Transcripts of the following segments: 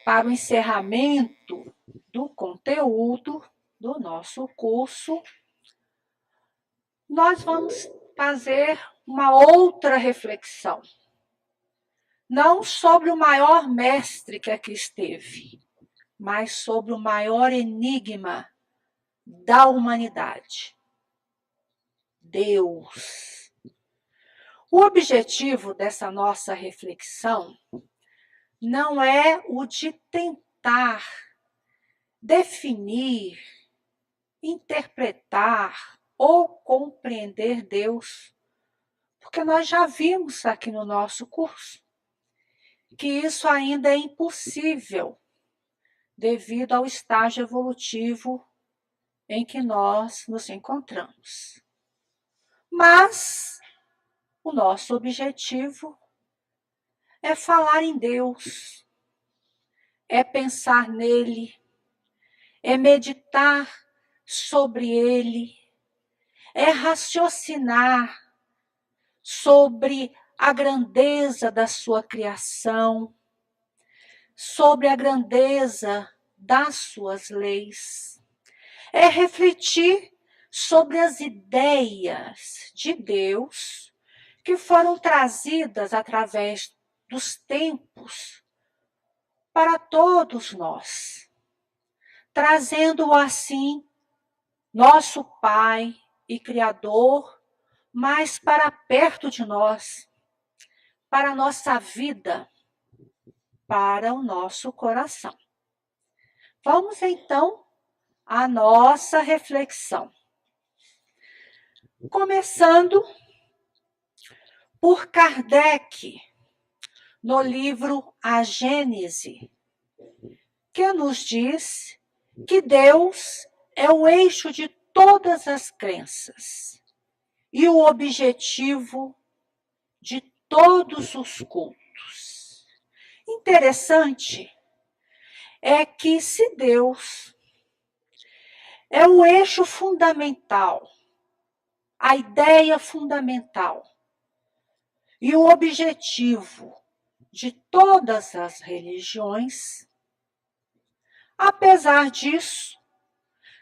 para o encerramento do conteúdo do nosso curso, nós vamos fazer uma outra reflexão. Não sobre o maior mestre que aqui esteve, mas sobre o maior enigma da humanidade: Deus. O objetivo dessa nossa reflexão não é o de tentar definir, interpretar ou compreender Deus, porque nós já vimos aqui no nosso curso que isso ainda é impossível devido ao estágio evolutivo em que nós nos encontramos. Mas o nosso objetivo é falar em Deus, é pensar nele, é meditar sobre ele, é raciocinar sobre a grandeza da sua criação, sobre a grandeza das suas leis, é refletir sobre as ideias de Deus que foram trazidas através dos tempos para todos nós, trazendo assim nosso Pai e Criador mais para perto de nós, para a nossa vida, para o nosso coração. Vamos então à nossa reflexão. Começando por Kardec, no livro A Gênese, que nos diz que Deus é o eixo de todas as crenças e o objetivo de todos os cultos. Interessante é que se Deus é o eixo fundamental, a ideia fundamental e o objetivo de todas as religiões, apesar disso,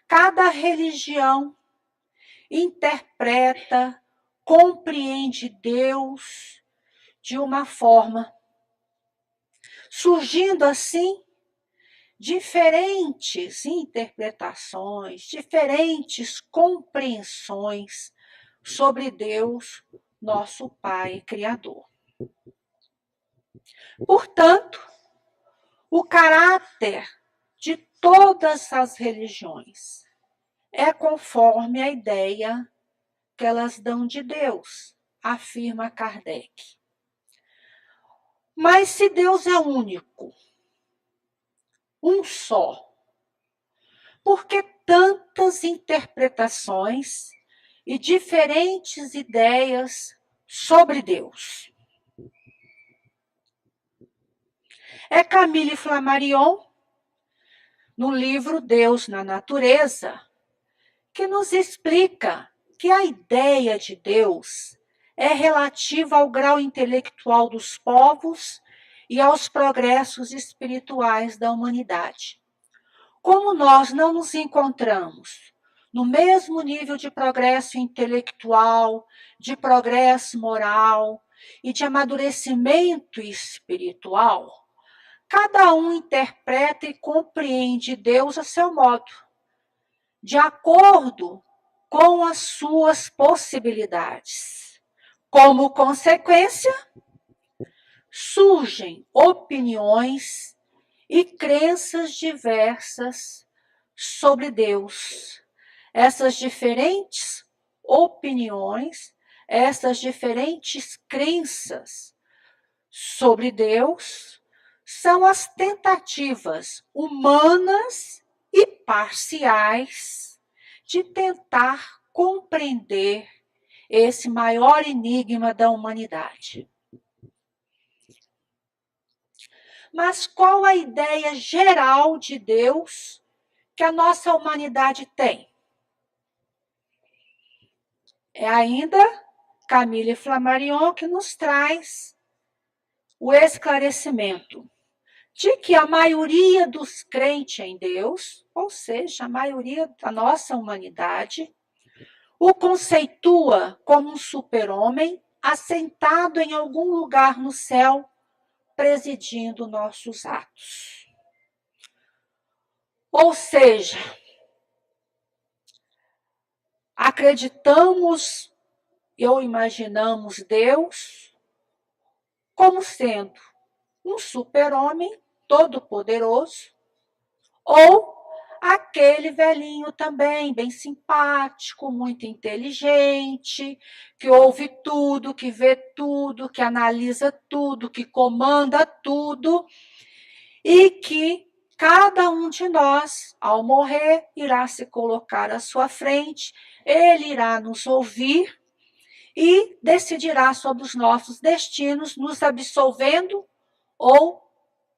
cada religião interpreta, compreende Deus de uma forma, surgindo assim diferentes interpretações, diferentes compreensões sobre Deus, nosso Pai Criador. Portanto, o caráter de todas as religiões é conforme a ideia que elas dão de Deus, afirma Kardec. Mas se Deus é único, um só, por que tantas interpretações e diferentes ideias sobre Deus? É Camille Flammarion, no livro Deus na Natureza, que nos explica que a ideia de Deus é relativa ao grau intelectual dos povos e aos progressos espirituais da humanidade. Como nós não nos encontramos no mesmo nível de progresso intelectual, de progresso moral e de amadurecimento espiritual, cada um interpreta e compreende Deus a seu modo, de acordo com as suas possibilidades. Como consequência, surgem opiniões e crenças diversas sobre Deus. Essas diferentes opiniões, essas diferentes crenças sobre Deus são as tentativas humanas e parciais de tentar compreender esse maior enigma da humanidade. Mas qual a ideia geral de Deus que a nossa humanidade tem? É ainda Camille Flammarion que nos traz o esclarecimento. de que a maioria dos crentes em Deus, ou seja, a maioria da nossa humanidade, o conceitua como um super-homem assentado em algum lugar no céu, presidindo nossos atos. Ou seja, acreditamos ou imaginamos Deus como sendo um super-homem todo-poderoso, ou aquele velhinho também, bem simpático, muito inteligente, que ouve tudo, que vê tudo, que analisa tudo, que comanda tudo, e que cada um de nós, ao morrer, irá se colocar à sua frente, ele irá nos ouvir e decidirá sobre os nossos destinos, nos absolvendo ou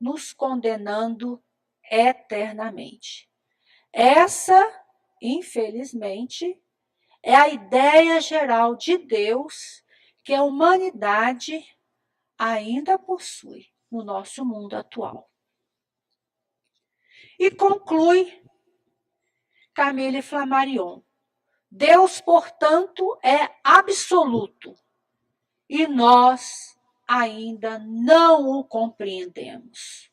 nos condenando eternamente. Essa, infelizmente, é a ideia geral de Deus que a humanidade ainda possui no nosso mundo atual. E conclui Camille Flammarion: Deus, portanto, é absoluto e nós ainda não o compreendemos.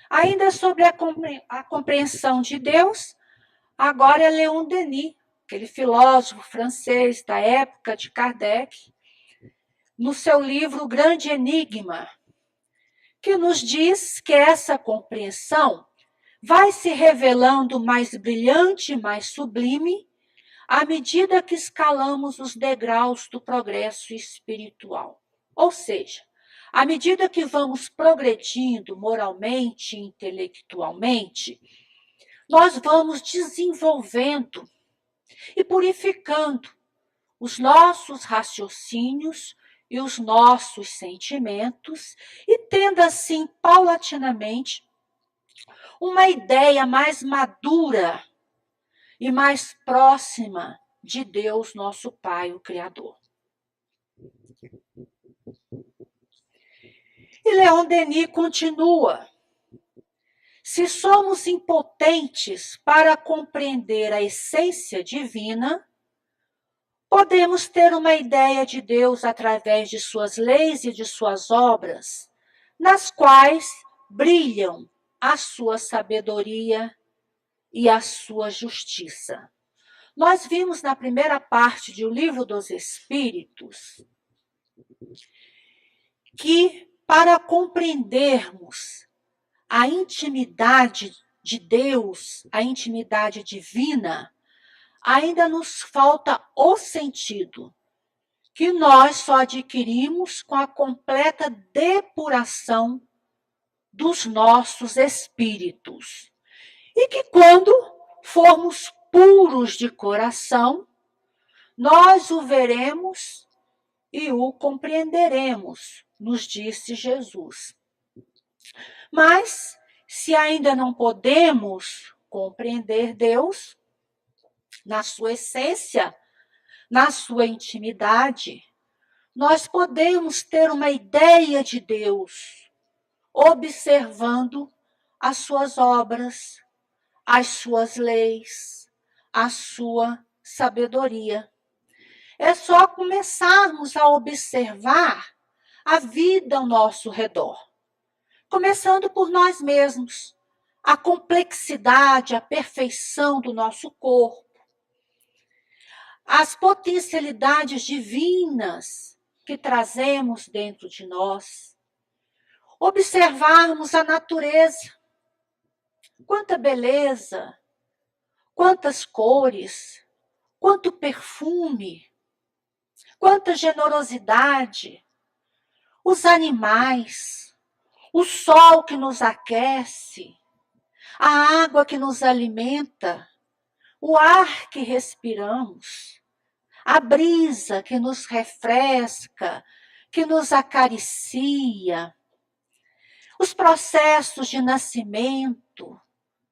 Ainda sobre a compreensão de Deus, agora é Leon Denis, aquele filósofo francês da época de Kardec, no seu livro O Grande Enigma, que nos diz que essa compreensão vai se revelando mais brilhante e mais sublime à medida que escalamos os degraus do progresso espiritual. Ou seja, à medida que vamos progredindo moralmente e intelectualmente, nós vamos desenvolvendo e purificando os nossos raciocínios e os nossos sentimentos e tendo assim, paulatinamente, uma ideia mais madura e mais próxima de Deus, nosso Pai, o Criador. E Leon Denis continua: se somos impotentes para compreender a essência divina, podemos ter uma ideia de Deus através de suas leis e de suas obras, nas quais brilham a sua sabedoria e a sua justiça. Nós vimos na primeira parte do Livro dos Espíritos que, para compreendermos a intimidade de Deus, a intimidade divina, ainda nos falta o sentido, que nós só adquirimos com a completa depuração dos nossos espíritos. E que quando formos puros de coração, nós o veremos e o compreenderemos, nos disse Jesus. Mas, se ainda não podemos compreender Deus na sua essência, na sua intimidade, nós podemos ter uma ideia de Deus, observando as suas obras, as suas leis, a sua sabedoria. É só começarmos a observar a vida ao nosso redor, começando por nós mesmos, a complexidade, a perfeição do nosso corpo, as potencialidades divinas que trazemos dentro de nós, observarmos a natureza, quanta beleza, quantas cores, quanto perfume, quanta generosidade, os animais, o sol que nos aquece, a água que nos alimenta, o ar que respiramos, a brisa que nos refresca, que nos acaricia, os processos de nascimento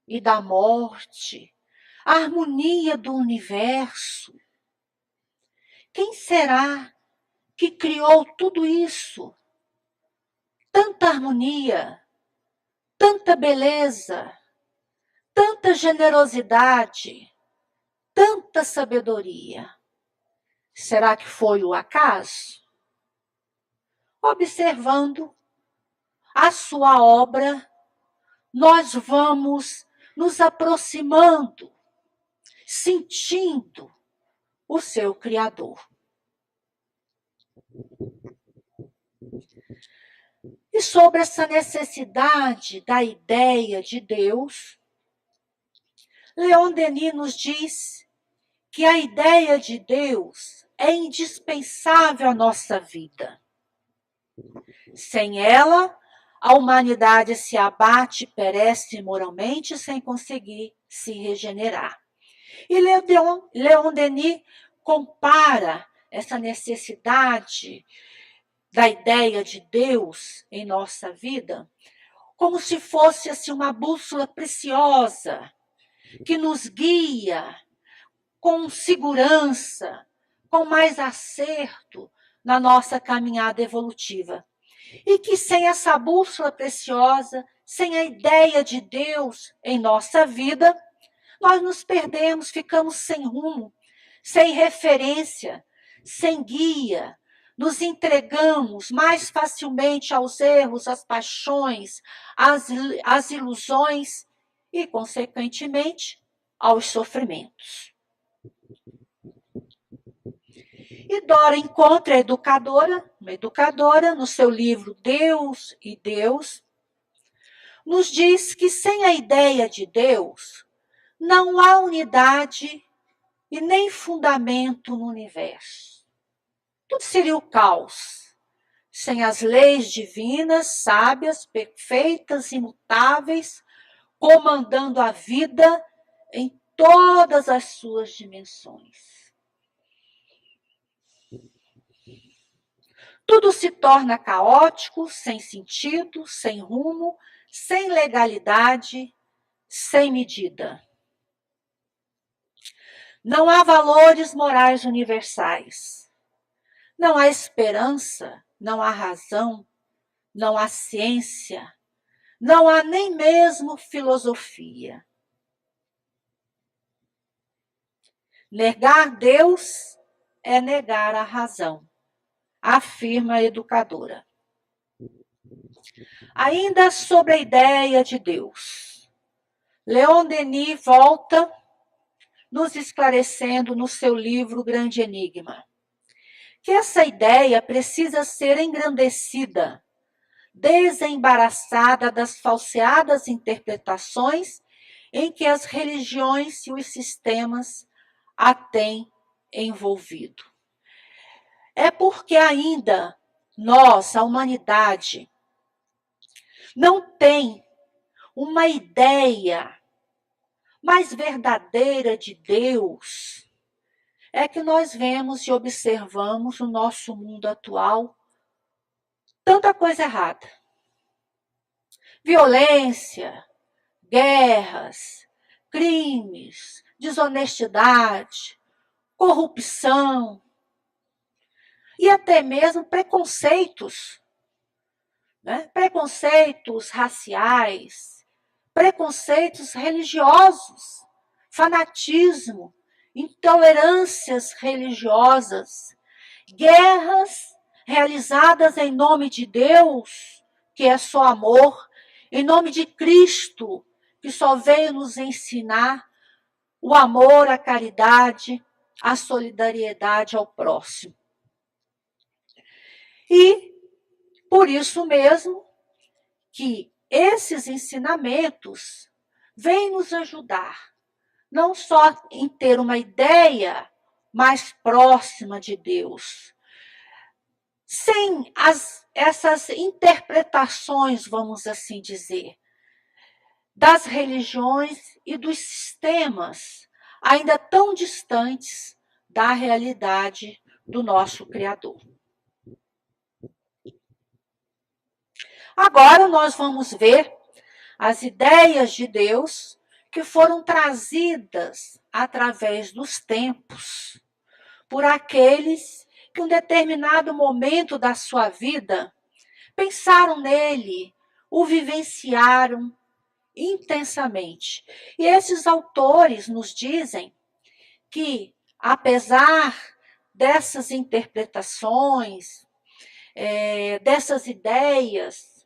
e da morte, a harmonia do universo. Quem será que criou tudo isso? harmonia, tanta beleza, tanta generosidade, tanta sabedoria. Será que foi o acaso? Observando a sua obra, nós vamos nos aproximando, sentindo o seu Criador. E sobre essa necessidade da ideia de Deus, Leon Denis nos diz que a ideia de Deus é indispensável à nossa vida. Sem ela, a humanidade se abate e perece moralmente sem conseguir se regenerar. E Leon Denis compara essa necessidade da ideia de Deus em nossa vida como se fosse assim, uma bússola preciosa que nos guia com segurança, com mais acerto na nossa caminhada evolutiva. E que sem essa bússola preciosa, sem a ideia de Deus em nossa vida, nós nos perdemos, ficamos sem rumo, sem referência, sem guia, nos entregamos mais facilmente aos erros, às paixões, às ilusões e, consequentemente, aos sofrimentos. E Dora encontra uma educadora, no seu livro Deus e Deus, nos diz que sem a ideia de Deus, não há unidade e nem fundamento no universo. Tudo seria o caos, sem as leis divinas, sábias, perfeitas, imutáveis, comandando a vida em todas as suas dimensões. Tudo se torna caótico, sem sentido, sem rumo, sem legalidade, sem medida. Não há valores morais universais. Não há esperança, não há razão, não há ciência, não há nem mesmo filosofia. Negar Deus é negar a razão, afirma a educadora. Ainda sobre a ideia de Deus, Leon Denis volta nos esclarecendo no seu livro Grande Enigma, que essa ideia precisa ser engrandecida, desembaraçada das falseadas interpretações em que as religiões e os sistemas a têm envolvido. É porque ainda nós, a humanidade, não tem uma ideia mais verdadeira de Deus, é que nós vemos e observamos no nosso mundo atual tanta coisa errada. Violência, guerras, crimes, desonestidade, corrupção e até mesmo preconceitos, né? Preconceitos raciais, preconceitos religiosos, fanatismo, intolerâncias religiosas, guerras realizadas em nome de Deus, que é só amor, em nome de Cristo, que só veio nos ensinar o amor, a caridade, a solidariedade ao próximo. E por isso mesmo que esses ensinamentos vêm nos ajudar, não só em ter uma ideia mais próxima de Deus, sem essas interpretações, vamos assim dizer, das religiões e dos sistemas ainda tão distantes da realidade do nosso Criador. Agora nós vamos ver as ideias de Deus que foram trazidas através dos tempos por aqueles que em um determinado momento da sua vida pensaram nele, o vivenciaram intensamente. E esses autores nos dizem que, apesar dessas interpretações, dessas ideias,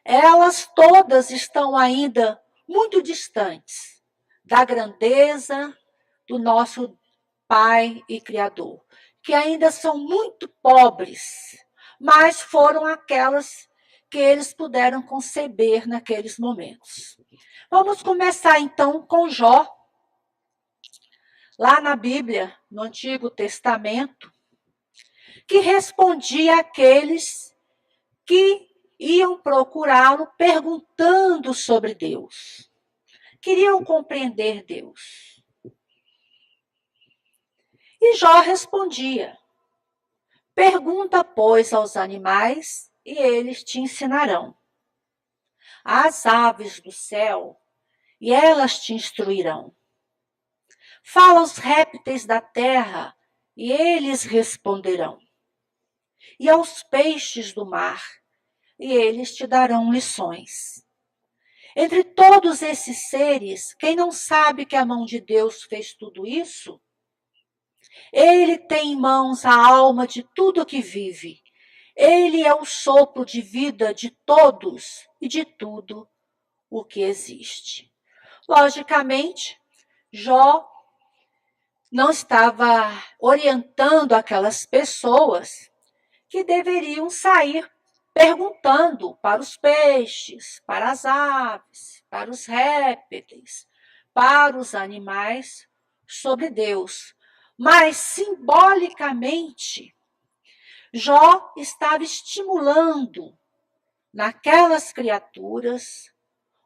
elas todas estão ainda muito distantes da grandeza do nosso Pai e Criador, que ainda são muito pobres, mas foram aquelas que eles puderam conceber naqueles momentos. Vamos começar então com Jó, lá na Bíblia, no Antigo Testamento, que respondia àqueles que iam procurá-lo perguntando sobre Deus. Queriam compreender Deus. E Jó respondia: pergunta, pois, aos animais, e eles te ensinarão. Às aves do céu, e elas te instruirão. Fala aos répteis da terra, e eles responderão. E aos peixes do mar, e eles te darão lições. Entre todos esses seres, quem não sabe que a mão de Deus fez tudo isso? Ele tem em mãos a alma de tudo que vive. Ele é o sopro de vida de todos e de tudo o que existe. Logicamente, Jó não estava orientando aquelas pessoas que deveriam sair perguntando para os peixes, para as aves, para os répteis, para os animais sobre Deus. Mas, simbolicamente, Jó estava estimulando naquelas criaturas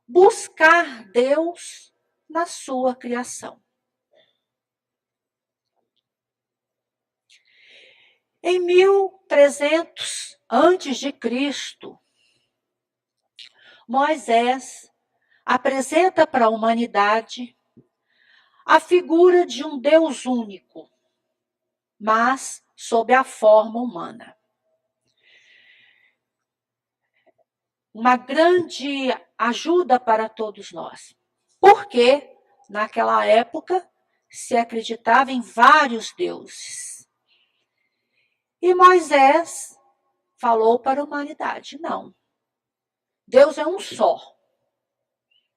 buscar Deus na sua criação. Em 1300 antes de Cristo, Moisés apresenta para a humanidade a figura de um Deus único, mas sob a forma humana. Uma grande ajuda para todos nós, porque naquela época se acreditava em vários deuses. E Moisés falou para a humanidade: não, Deus é um só,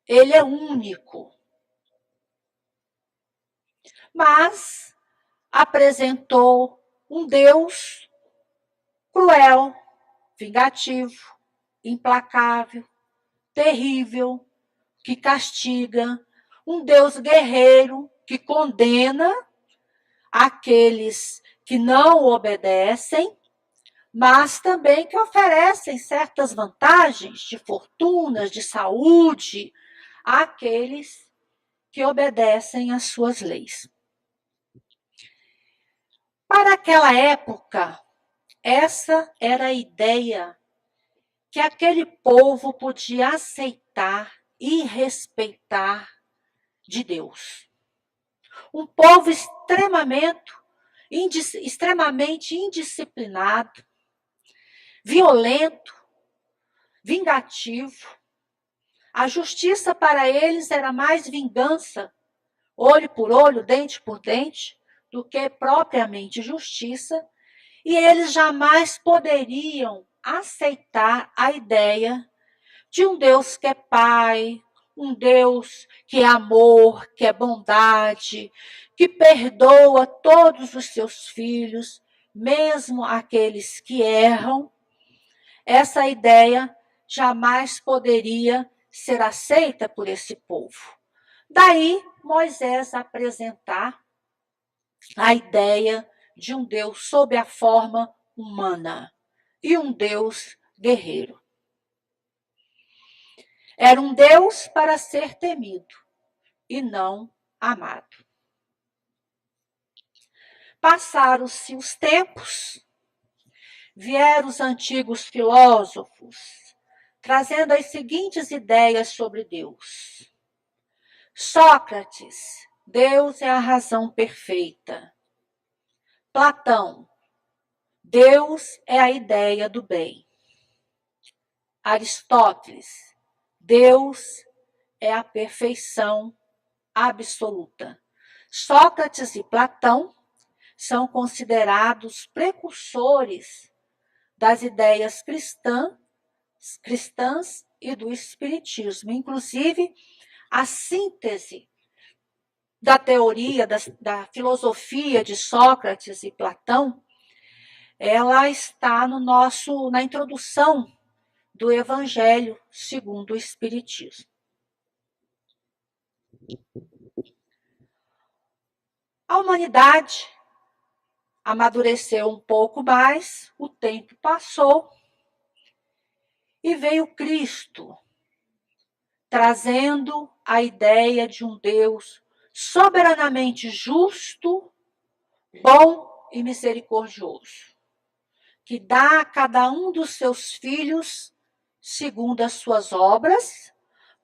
ele é único. Mas apresentou um Deus cruel, vingativo, implacável, terrível, que castiga, um Deus guerreiro que condena aqueles que não obedecem, mas também que oferecem certas vantagens de fortunas, de saúde, àqueles que obedecem às suas leis. Para aquela época, essa era a ideia que aquele povo podia aceitar e respeitar de Deus. Um povo extremamente indisciplinado, violento, vingativo. A justiça para eles era mais vingança, olho por olho, dente por dente, do que propriamente justiça, e eles jamais poderiam aceitar a ideia de um Deus que é Pai, um Deus que é amor, que é bondade, que perdoa todos os seus filhos, mesmo aqueles que erram. Essa ideia jamais poderia ser aceita por esse povo. Daí, Moisés apresentar a ideia de um Deus sob a forma humana e um Deus guerreiro. Era um Deus para ser temido e não amado. Passaram-se os tempos, vieram os antigos filósofos, trazendo as seguintes ideias sobre Deus. Sócrates, Deus é a razão perfeita. Platão, Deus é a ideia do bem. Aristóteles, Deus é a perfeição absoluta. Sócrates e Platão são considerados precursores das ideias cristãs e do espiritismo. Inclusive, a síntese da teoria, da filosofia de Sócrates e Platão, ela está na introdução do Evangelho segundo o Espiritismo. A humanidade amadureceu um pouco mais, o tempo passou e veio Cristo, trazendo a ideia de um Deus soberanamente justo, bom e misericordioso, que dá a cada um dos seus filhos segundo as suas obras,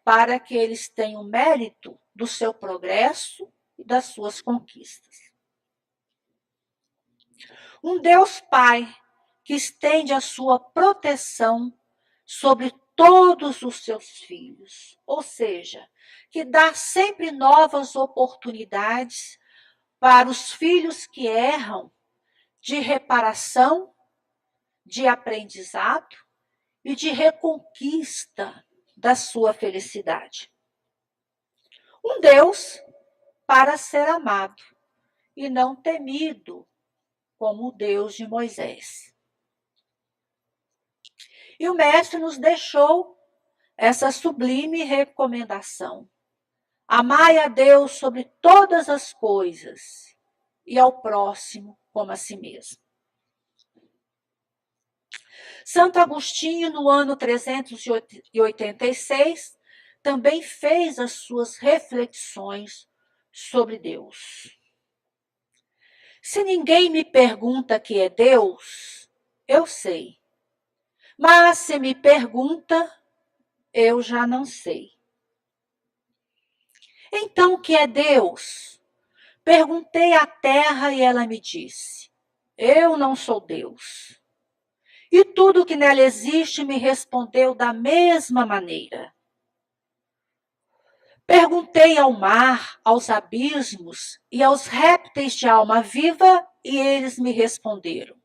para que eles tenham mérito do seu progresso e das suas conquistas. Um Deus Pai que estende a sua proteção sobre todos os seus filhos, ou seja, que dá sempre novas oportunidades para os filhos que erram de reparação, de aprendizado e de reconquista da sua felicidade. Um Deus para ser amado e não temido como o Deus de Moisés. E o Mestre nos deixou essa sublime recomendação: amai a Deus sobre todas as coisas e ao próximo como a si mesmo. Santo Agostinho, no ano 386, também fez as suas reflexões sobre Deus. Se ninguém me pergunta que é Deus, eu sei. Mas se me pergunta, eu já não sei. Então, o que é Deus? Perguntei à terra e ela me disse: eu não sou Deus. E tudo que nela existe me respondeu da mesma maneira. Perguntei ao mar, aos abismos e aos répteis de alma viva, e eles me responderam: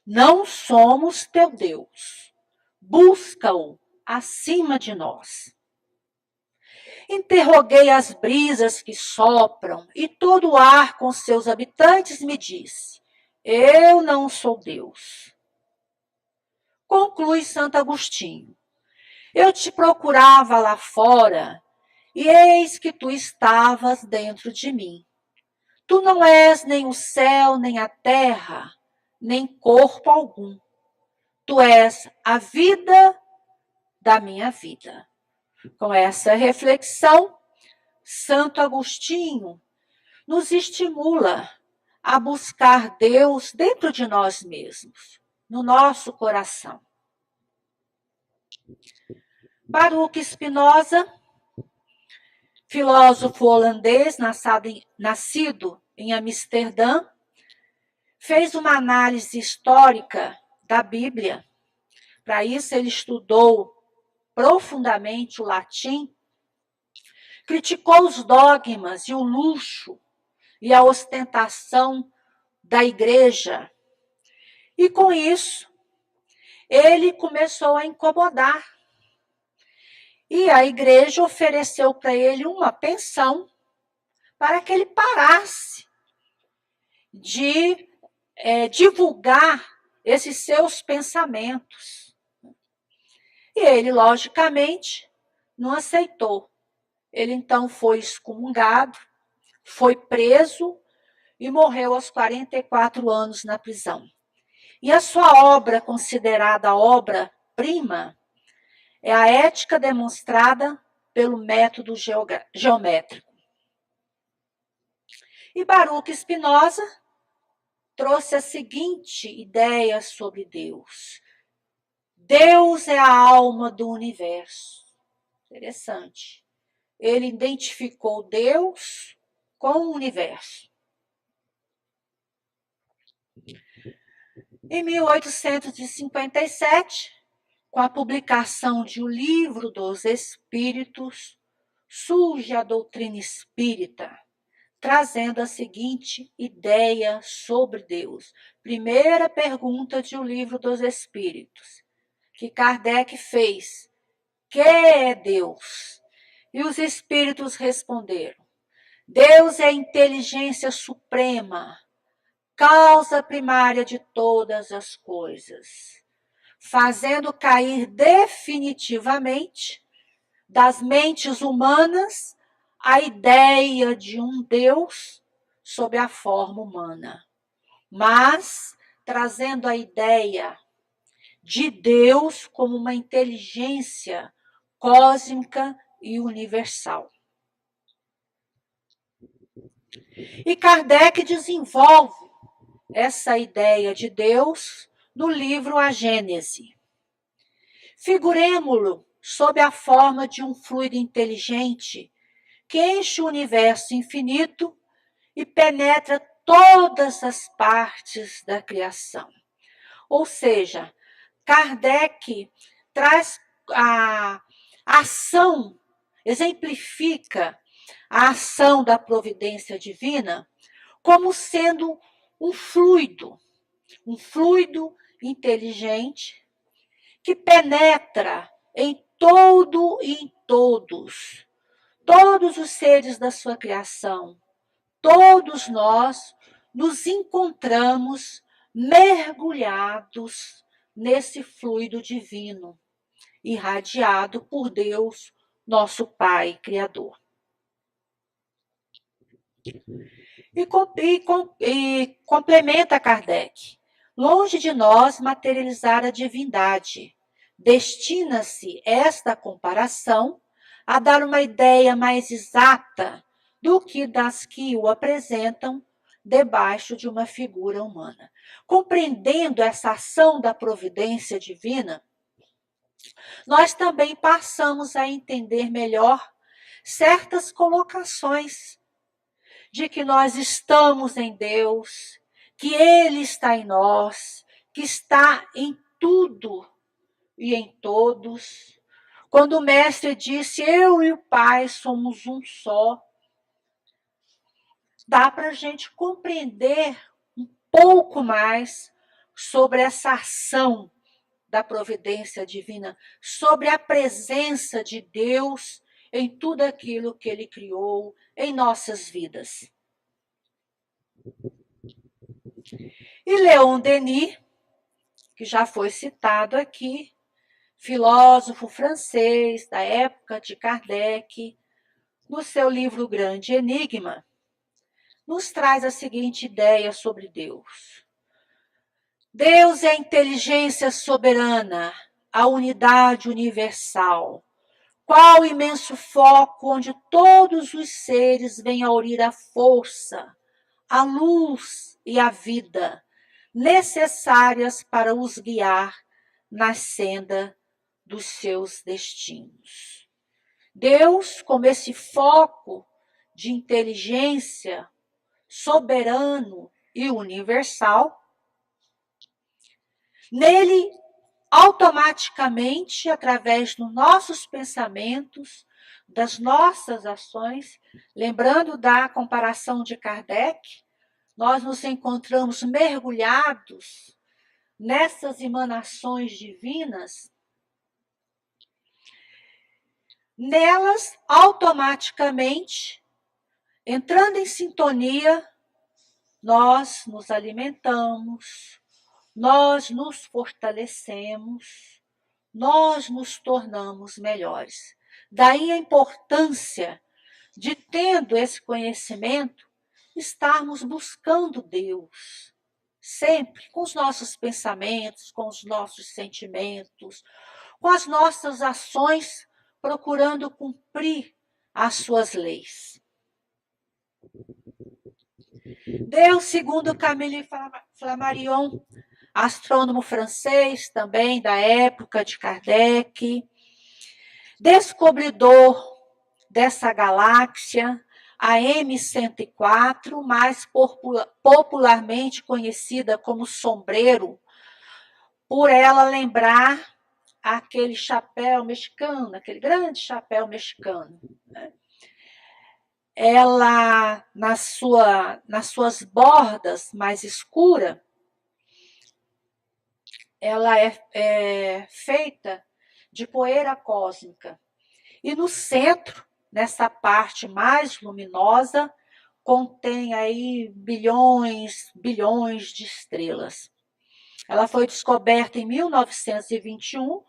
não somos teu Deus. Busca-o acima de nós. Interroguei as brisas que sopram, e todo o ar com seus habitantes me disse: eu não sou Deus. Conclui Santo Agostinho: eu te procurava lá fora, e eis que tu estavas dentro de mim. Tu não és nem o céu, nem a terra, nem corpo algum. Tu és a vida da minha vida. Com essa reflexão, Santo Agostinho nos estimula a buscar Deus dentro de nós mesmos, no nosso coração. Baruch Spinoza, filósofo holandês, nascido em Amsterdã, fez uma análise histórica da Bíblia. Para isso, ele estudou profundamente o latim, criticou os dogmas e o luxo e a ostentação da igreja. E com isso, ele começou a incomodar. E a igreja ofereceu para ele uma pensão para que ele parasse de divulgar esses seus pensamentos. E ele, logicamente, não aceitou. Ele então foi excomungado, foi preso e morreu aos 44 anos na prisão. E a sua obra, considerada obra-prima, é a ética demonstrada pelo método geométrico. E Baruch Spinoza trouxe a seguinte ideia sobre Deus: Deus é a alma do universo. Interessante. Ele identificou Deus com o universo. Em 1857, com a publicação de O Livro dos Espíritos, surge a doutrina espírita, trazendo a seguinte ideia sobre Deus. Primeira pergunta de O Livro dos Espíritos, que Kardec fez: que é Deus? E os espíritos responderam: Deus é a inteligência suprema, causa primária de todas as coisas, fazendo cair definitivamente das mentes humanas a ideia de um Deus sob a forma humana, mas trazendo a ideia de Deus como uma inteligência cósmica e universal. E Kardec desenvolve essa ideia de Deus no livro A Gênese. Figuremo-lo sob a forma de um fluido inteligente que enche o universo infinito e penetra todas as partes da criação. Ou seja, Kardec traz a ação, exemplifica a ação da providência divina como sendo um fluido inteligente que penetra em todo e em todos os seres da sua criação. Todos nós nos encontramos mergulhados nesse fluido divino, irradiado por Deus, nosso Pai Criador. E complementa Kardec: longe de nós materializar a divindade, destina-se esta comparação a dar uma ideia mais exata do que das que o apresentam debaixo de uma figura humana. Compreendendo essa ação da providência divina, nós também passamos a entender melhor certas colocações de que nós estamos em Deus, que Ele está em nós, que está em tudo e em todos. Quando o Mestre disse: eu e o Pai somos um só, dá para a gente compreender um pouco mais sobre essa ação da providência divina, sobre a presença de Deus em tudo aquilo que Ele criou em nossas vidas. E Leon Denis, que já foi citado aqui, filósofo francês da época de Kardec, no seu livro Grande Enigma, nos traz a seguinte ideia sobre Deus. Deus é a inteligência soberana, a unidade universal. Qual imenso foco onde todos os seres vêm a unir a força, a luz e a vida, necessárias para os guiar na senda dos seus destinos. Deus, como esse foco de inteligência soberano e universal, nele, automaticamente, através dos nossos pensamentos, das nossas ações, lembrando da comparação de Kardec, nós nos encontramos mergulhados nessas emanações divinas. Nelas, automaticamente, entrando em sintonia, nós nos alimentamos, nós nos fortalecemos, nós nos tornamos melhores. Daí a importância de, tendo esse conhecimento, estarmos buscando Deus, sempre com os nossos pensamentos, com os nossos sentimentos, com as nossas ações, procurando cumprir as suas leis. Deus, segundo Camille Flammarion, astrônomo francês também da época de Kardec, descobridor dessa galáxia, a M104, mais popularmente conhecida como sombreiro, por ela lembrar aquele chapéu mexicano, aquele grande chapéu mexicano, né? Ela, nas suas bordas mais escuras, ela é feita de poeira cósmica. E no centro, nessa parte mais luminosa, contém aí bilhões de estrelas. Ela foi descoberta em 1921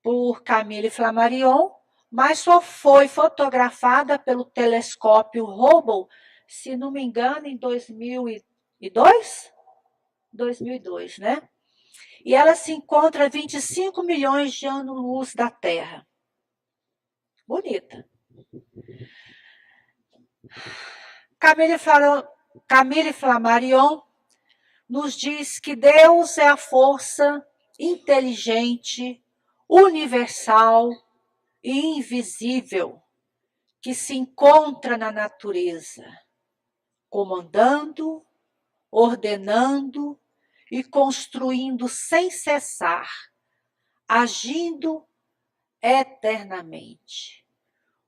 por Camille Flammarion, mas só foi fotografada pelo telescópio Hubble, se não me engano, em 2002? 2002, né? E ela se encontra a 25 milhões de anos-luz da Terra. Bonita. Camille Flammarion nos diz que Deus é a força inteligente, universal e invisível que se encontra na natureza, comandando, ordenando e construindo sem cessar, agindo eternamente.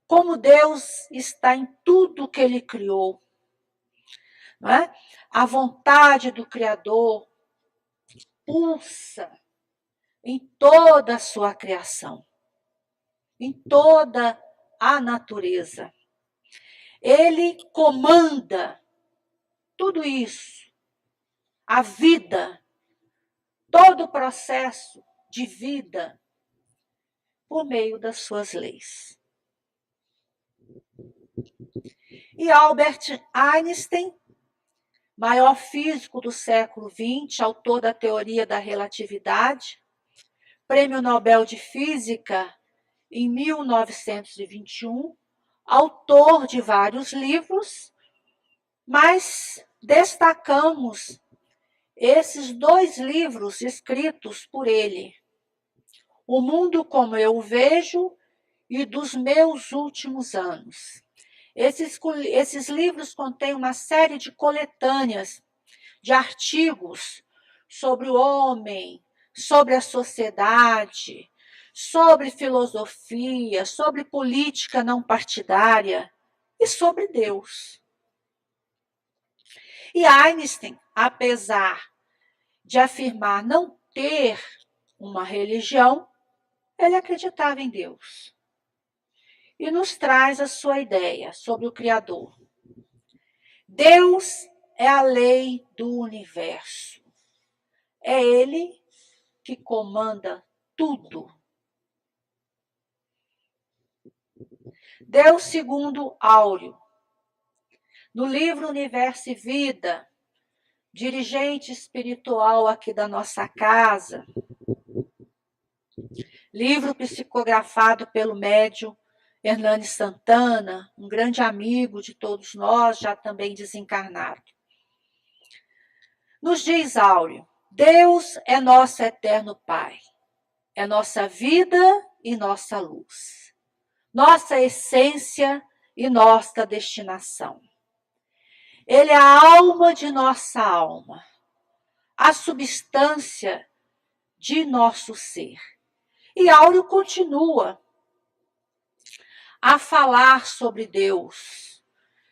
Como Deus está em tudo que Ele criou, não é? A vontade do Criador pulsa em toda a sua criação, em toda a natureza. Ele comanda tudo isso, a vida, todo o processo de vida, por meio das suas leis. E Albert Einstein, maior físico do século XX, autor da teoria da relatividade, Prêmio Nobel de Física em 1921, autor de vários livros, mas destacamos esses 2 livros escritos por ele, O Mundo Como Eu o Vejo e Dos Meus Últimos Anos. Esses livros contêm uma série de coletâneas de artigos sobre o homem, sobre a sociedade, sobre filosofia, sobre política não partidária e sobre Deus. E Einstein, apesar de afirmar não ter uma religião, ele acreditava em Deus. E nos traz a sua ideia sobre o Criador. Deus é a lei do universo. É Ele que comanda tudo. Deus segundo Áureo. No livro Universo e Vida, dirigente espiritual aqui da nossa casa, livro psicografado pelo médium Hernani Santana, um grande amigo de todos nós, já também desencarnado. Nos diz Áureo, Deus é nosso eterno Pai, é nossa vida e nossa luz, nossa essência e nossa destinação. Ele é a alma de nossa alma, a substância de nosso ser. E Áureo continua a falar sobre Deus,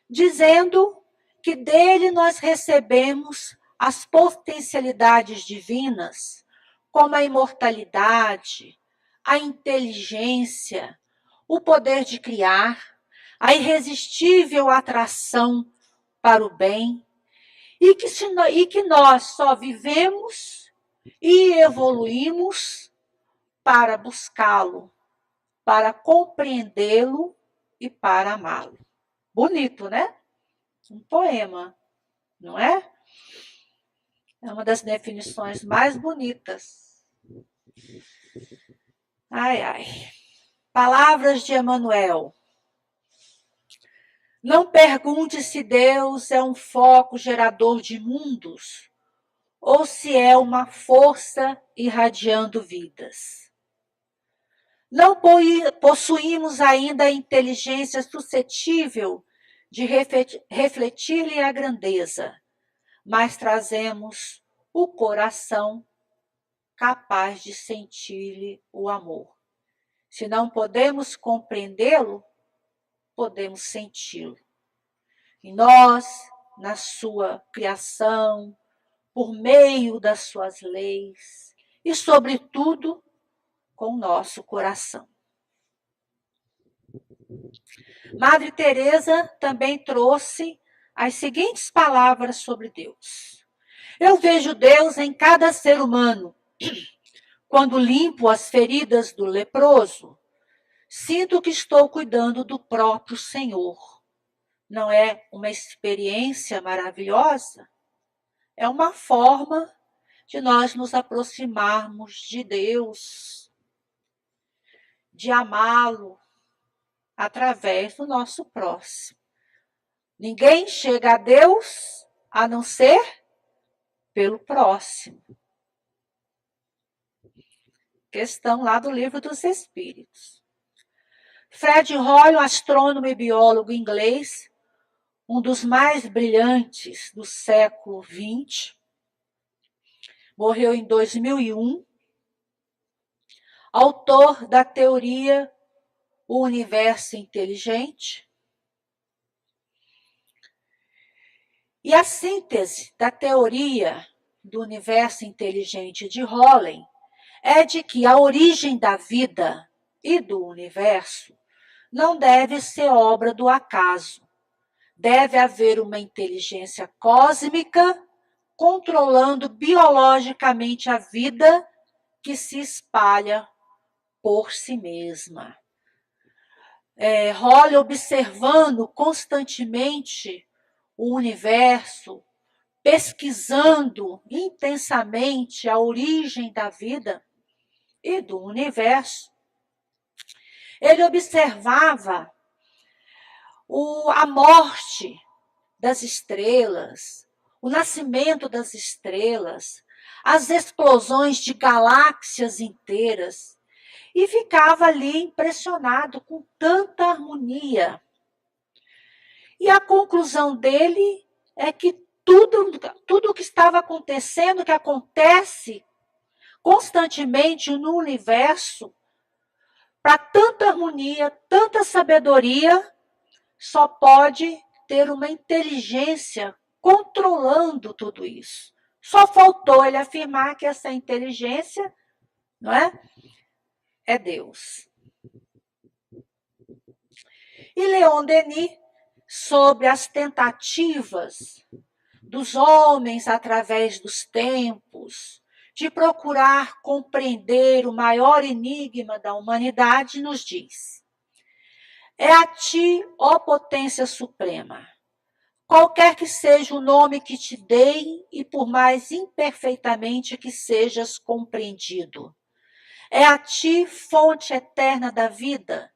dizendo que dele nós recebemos as potencialidades divinas, como a imortalidade, a inteligência, o poder de criar, a irresistível atração para o bem, e que nós só vivemos e evoluímos para buscá-lo, para compreendê-lo e para amá-lo. Bonito, né? Um poema, não é? É uma das definições mais bonitas. Ai, ai. Palavras de Emmanuel. Não pergunte se Deus é um foco gerador de mundos ou se é uma força irradiando vidas. Não possuímos ainda a inteligência suscetível de refletir-lhe a grandeza, mas trazemos o coração capaz de sentir-lhe o amor. Se não podemos compreendê-lo, podemos senti-lo. E nós, na sua criação, por meio das suas leis e, sobretudo, com o nosso coração. Madre Teresa também trouxe as seguintes palavras sobre Deus. Eu vejo Deus em cada ser humano. Quando limpo as feridas do leproso, sinto que estou cuidando do próprio Senhor. Não é uma experiência maravilhosa? É uma forma de nós nos aproximarmos de Deus, de amá-lo através do nosso próximo. Ninguém chega a Deus a não ser pelo próximo. Questão lá do Livro dos Espíritos. Fred Hoyle, astrônomo e biólogo inglês, um dos mais brilhantes do século XX, morreu em 2001, autor da teoria O Universo Inteligente. E a síntese da teoria do universo inteligente de Hoyle é de que a origem da vida e do universo não deve ser obra do acaso. Deve haver uma inteligência cósmica controlando biologicamente a vida que se espalha por si mesma. Hoyle, observando constantemente o universo, pesquisando intensamente a origem da vida e do universo, ele observava a morte das estrelas, o nascimento das estrelas, as explosões de galáxias inteiras, e ficava ali impressionado com tanta harmonia. E a conclusão dele é que tudo o que estava acontecendo, que acontece constantemente no universo, para tanta harmonia, tanta sabedoria, só pode ter uma inteligência controlando tudo isso. Só faltou ele afirmar que essa inteligência, não é Deus. E Leon Denis, sobre as tentativas dos homens através dos tempos de procurar compreender o maior enigma da humanidade, nos diz: é a ti, ó potência suprema, qualquer que seja o nome que te deem e por mais imperfeitamente que sejas compreendido. É a ti, fonte eterna da vida,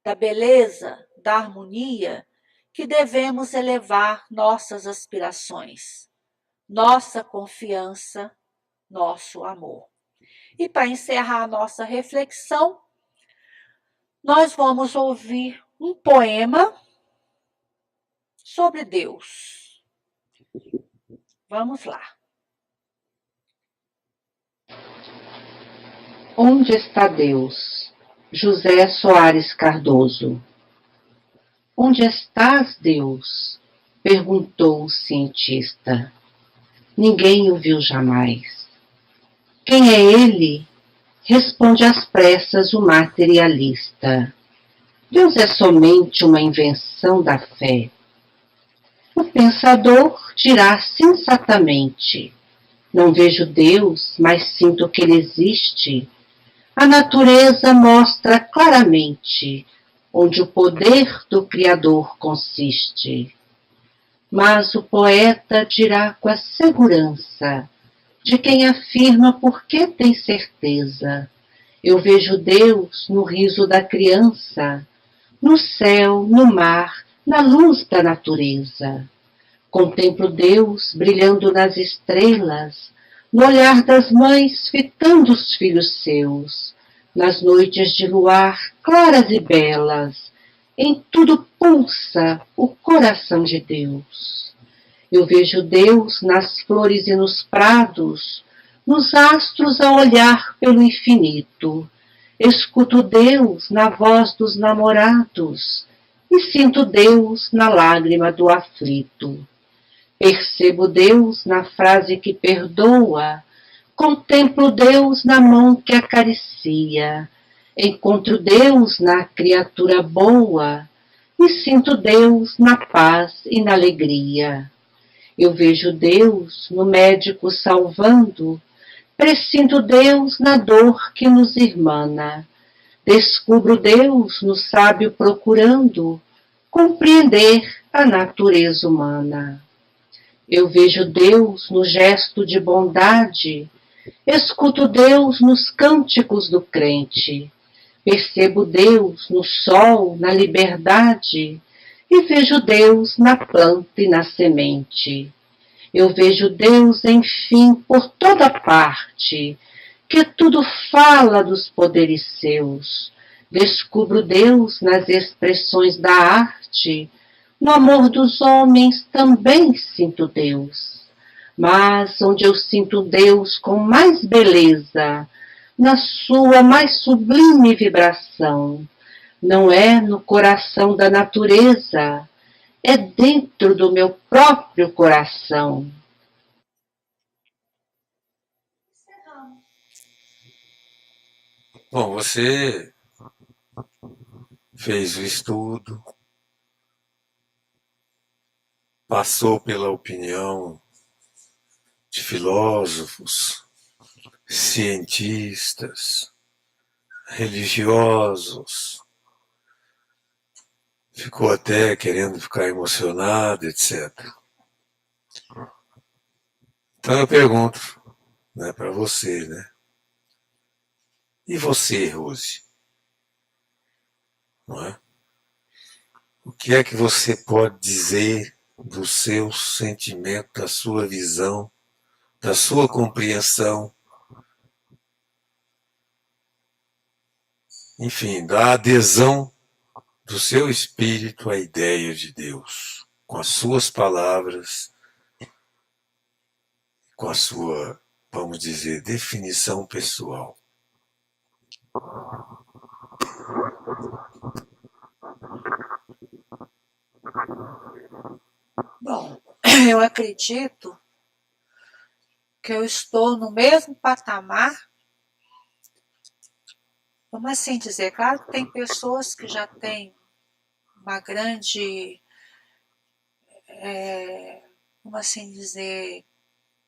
da beleza, da harmonia, que devemos elevar nossas aspirações, nossa confiança, nosso amor. E para encerrar a nossa reflexão, nós vamos ouvir um poema sobre Deus. Vamos lá. Onde está Deus? José Soares Cardoso. Onde estás, Deus? Perguntou o cientista. Ninguém o viu jamais. Quem é ele? Responde às pressas o materialista. Deus é somente uma invenção da fé. O pensador dirá sensatamente: não vejo Deus, mas sinto que ele existe. A natureza mostra claramente onde o poder do Criador consiste. Mas o poeta dirá com a segurança de quem afirma porque tem certeza: eu vejo Deus no riso da criança, no céu, no mar, na luz da natureza. Contemplo Deus brilhando nas estrelas, no olhar das mães fitando os filhos seus, nas noites de luar claras e belas, em tudo pulsa o coração de Deus. Eu vejo Deus nas flores e nos prados, nos astros a olhar pelo infinito. Escuto Deus na voz dos namorados e sinto Deus na lágrima do aflito. Percebo Deus na frase que perdoa, contemplo Deus na mão que acaricia, encontro Deus na criatura boa e sinto Deus na paz e na alegria. Eu vejo Deus no médico salvando, pressinto Deus na dor que nos irmana, descubro Deus no sábio procurando compreender a natureza humana. Eu vejo Deus no gesto de bondade, escuto Deus nos cânticos do crente, percebo Deus no sol, na liberdade, e vejo Deus na planta e na semente. Eu vejo Deus, enfim, por toda parte, que tudo fala dos poderes seus. Descubro Deus nas expressões da arte, no amor dos homens também sinto Deus. Mas onde eu sinto Deus com mais beleza, na sua mais sublime vibração, não é no coração da natureza, é dentro do meu próprio coração. Bom, você fez o estudo, passou pela opinião de filósofos, cientistas, religiosos, ficou até querendo ficar emocionado, etc. Então eu pergunto, né, para você, né? E você, Rose? Não é? O que é que você pode dizer do seu sentimento, da sua visão, da sua compreensão, enfim, da adesão do seu espírito à ideia de Deus, com as suas palavras, com a sua, vamos dizer, definição pessoal? Bom, eu acredito que eu estou no mesmo patamar, vamos assim dizer, claro que tem pessoas que já têm uma grande, vamos assim dizer,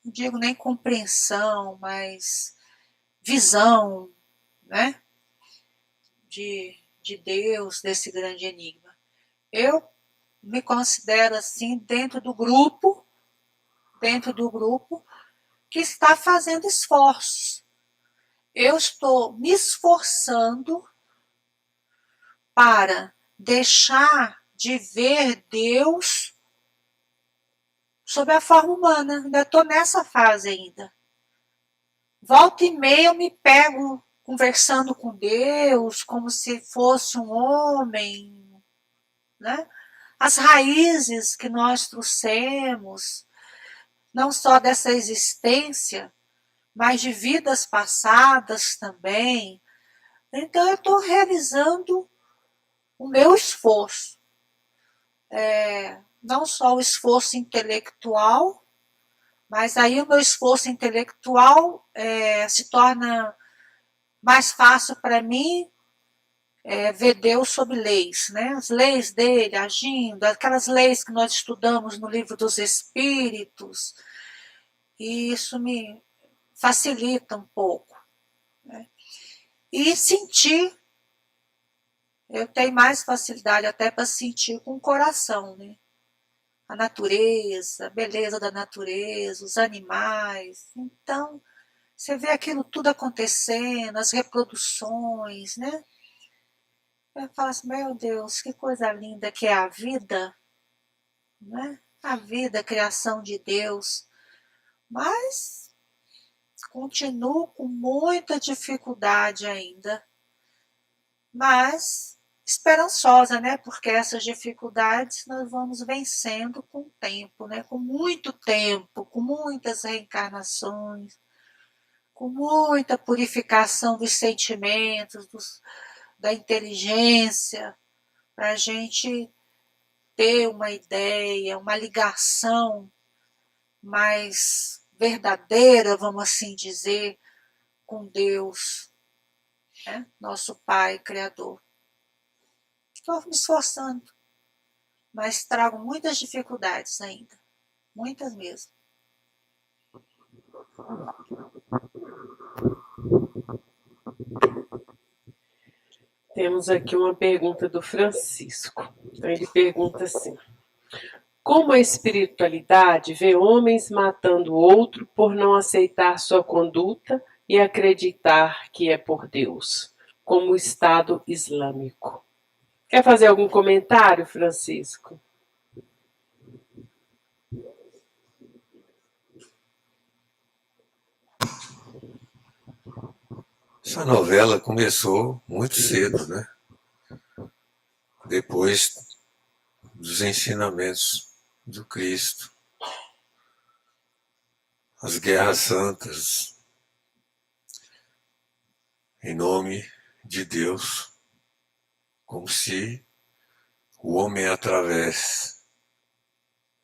não digo nem compreensão, mas visão, né, de Deus, desse grande enigma. Eu me considero assim dentro do grupo que está fazendo esforços. Eu estou me esforçando para deixar de ver Deus sob a forma humana. Ainda estou nessa fase ainda. Volta e meia eu me pego conversando com Deus como se fosse um homem, né? As raízes que nós trouxemos, não só dessa existência, mas de vidas passadas também. Então eu estou realizando o meu esforço. Não só o esforço intelectual, mas aí o meu esforço intelectual se torna mais fácil para mim ver Deus sob leis, né? As leis dele agindo, aquelas leis que nós estudamos no livro dos Espíritos, e isso me facilita um pouco. Né? E sentir, eu tenho mais facilidade até para sentir com o coração, né? A natureza, a beleza da natureza, os animais. Então, você vê aquilo tudo acontecendo, as reproduções, né? Eu falo assim, meu Deus, que coisa linda que é a vida, né? A vida, a criação de Deus. Mas continuo com muita dificuldade ainda. Mas esperançosa, né? Porque essas dificuldades nós vamos vencendo com o tempo, né? Com muito tempo, com muitas reencarnações, com muita purificação dos sentimentos, da inteligência, para a gente ter uma ideia, uma ligação mais verdadeira, vamos assim dizer, com Deus, né? Nosso Pai Criador. Estou me esforçando, mas trago muitas dificuldades ainda, muitas mesmo. Temos aqui uma pergunta do Francisco. Então ele pergunta assim: como a espiritualidade vê homens matando o outro por não aceitar sua conduta e acreditar que é por Deus, como o Estado Islâmico? Quer fazer algum comentário, Francisco? Essa novela começou muito cedo, né? Depois dos ensinamentos do Cristo, as guerras santas, em nome de Deus, como se o homem, através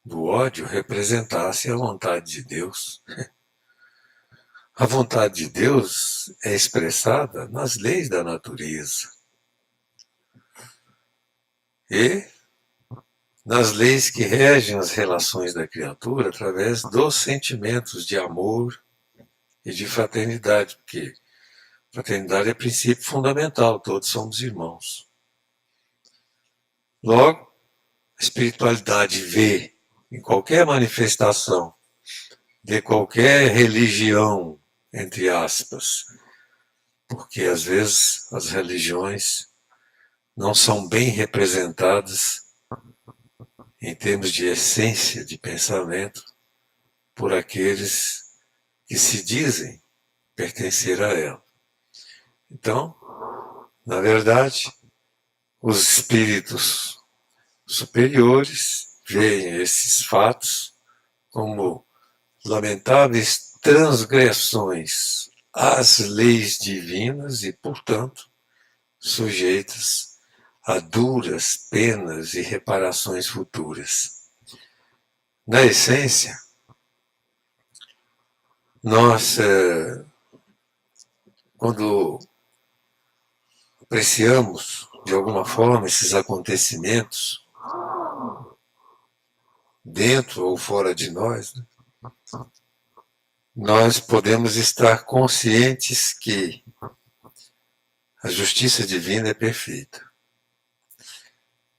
do ódio, representasse a vontade de Deus. A vontade de Deus é expressada nas leis da natureza e nas leis que regem as relações da criatura através dos sentimentos de amor e de fraternidade, porque fraternidade é princípio fundamental, todos somos irmãos. Logo, a espiritualidade vê em qualquer manifestação de qualquer religião, entre aspas, porque às vezes as religiões não são bem representadas em termos de essência de pensamento por aqueles que se dizem pertencer a ela. Então, na verdade, os espíritos superiores veem esses fatos como lamentáveis transgressões às leis divinas e, portanto, sujeitas a duras penas e reparações futuras. Na essência, nós, quando apreciamos de alguma forma esses acontecimentos, dentro ou fora de nós, né, nós podemos estar conscientes que a justiça divina é perfeita.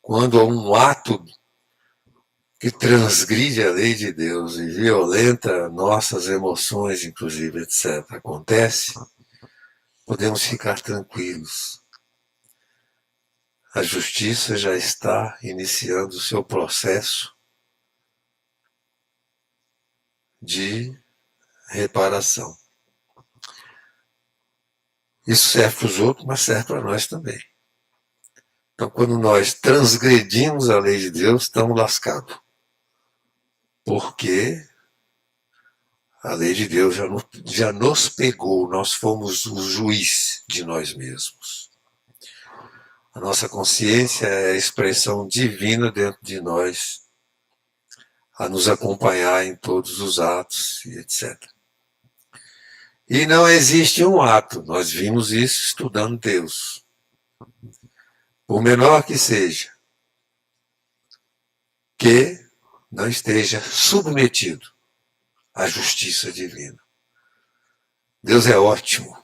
Quando um ato que transgride a lei de Deus e violenta nossas emoções, inclusive, etc., acontece, podemos ficar tranquilos. A justiça já está iniciando o seu processo de reparação. Isso serve para os outros, mas serve para nós também. Então, quando nós transgredimos a lei de Deus, estamos lascados. Porque a lei de Deus já nos pegou, nós fomos o juiz de nós mesmos. A nossa consciência é a expressão divina dentro de nós, a nos acompanhar em todos os atos e etc. E não existe um ato, nós vimos isso estudando Deus, por menor que seja, que não esteja submetido à justiça divina. Deus é ótimo,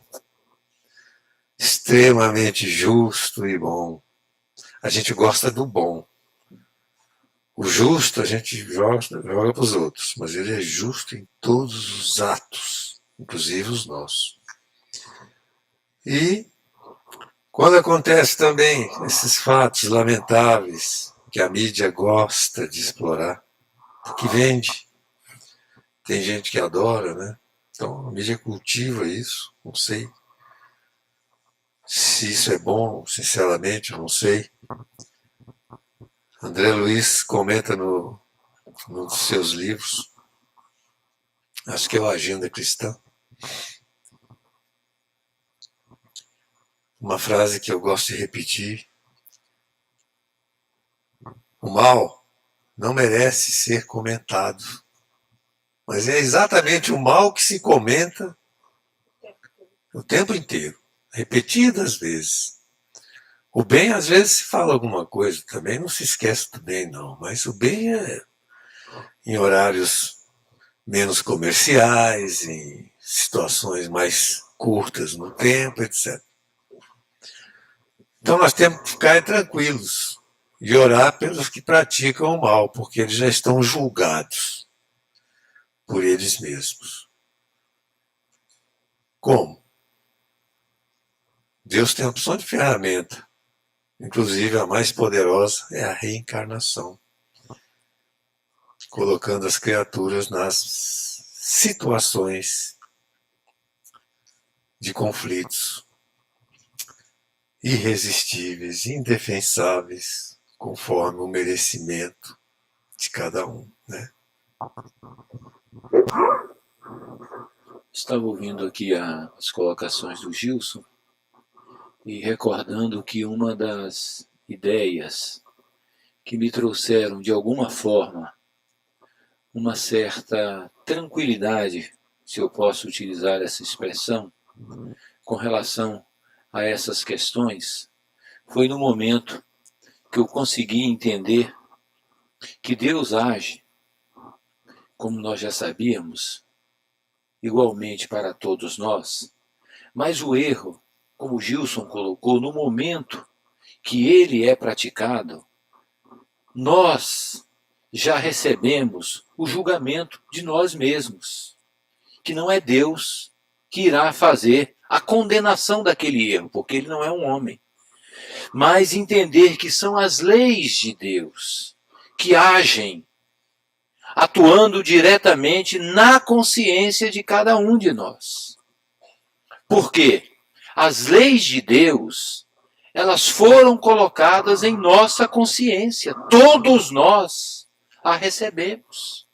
extremamente justo e bom. A gente gosta do bom. O justo a gente joga para os outros, mas ele é justo em todos os atos, inclusive os nossos. E quando acontece também esses fatos lamentáveis que a mídia gosta de explorar, que vende, tem gente que adora, né? Então a mídia cultiva isso, não sei se isso é bom, sinceramente, eu não sei. André Luiz comenta num dos seus livros, acho que é o Agenda Cristã, uma frase que eu gosto de repetir: o mal não merece ser comentado, mas é exatamente o mal que se comenta o tempo inteiro, repetidas vezes. O bem, às vezes, se fala alguma coisa também, não se esquece do bem, não, mas o bem é em horários menos comerciais, em situações mais curtas no tempo, etc. Então nós temos que ficar tranquilos e orar pelos que praticam o mal, porque eles já estão julgados por eles mesmos. Como? Deus tem a opção de ferramenta, inclusive a mais poderosa é a reencarnação, colocando as criaturas nas situações de conflitos irresistíveis, indefensáveis, conforme o merecimento de cada um, né? Estava ouvindo aqui as colocações do Gilson e recordando que uma das ideias que me trouxeram, de alguma forma, uma certa tranquilidade, se eu posso utilizar essa expressão, com relação a essas questões, foi no momento que eu consegui entender que Deus age, como nós já sabíamos, igualmente para todos nós, mas o erro, como Gilson colocou, no momento que ele é praticado, nós já recebemos o julgamento de nós mesmos, que não é Deus que irá fazer a condenação daquele erro, porque ele não é um homem. Mas entender que são as leis de Deus que agem, atuando diretamente na consciência de cada um de nós. Por quê? As leis de Deus, elas foram colocadas em nossa consciência. Todos nós a recebemos.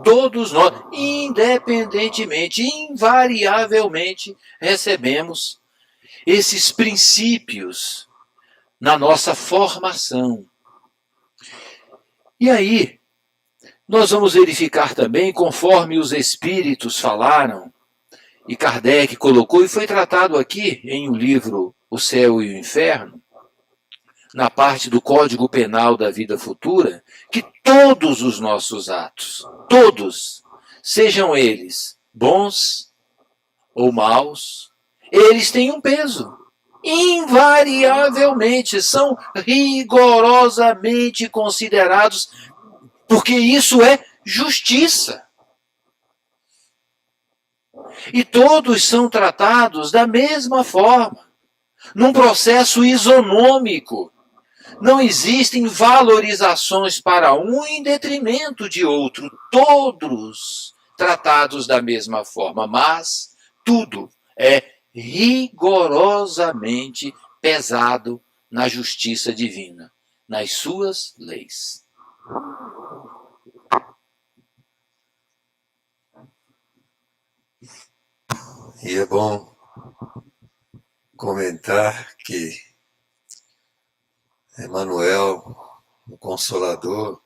Todos nós, independentemente, invariavelmente, recebemos esses princípios na nossa formação. E aí, nós vamos verificar também, conforme os espíritos falaram, e Kardec colocou, e foi tratado aqui em um livro, O Céu e o Inferno, na parte do Código Penal da Vida Futura, que todos os nossos atos, todos, sejam eles bons ou maus, eles têm um peso. Invariavelmente, são rigorosamente considerados, porque isso é justiça. E todos são tratados da mesma forma, num processo isonômico. Não existem valorizações para um em detrimento de outro. Todos tratados da mesma forma, mas tudo é rigorosamente pesado na justiça divina, nas suas leis. E é bom comentar que Emmanuel, o Consolador,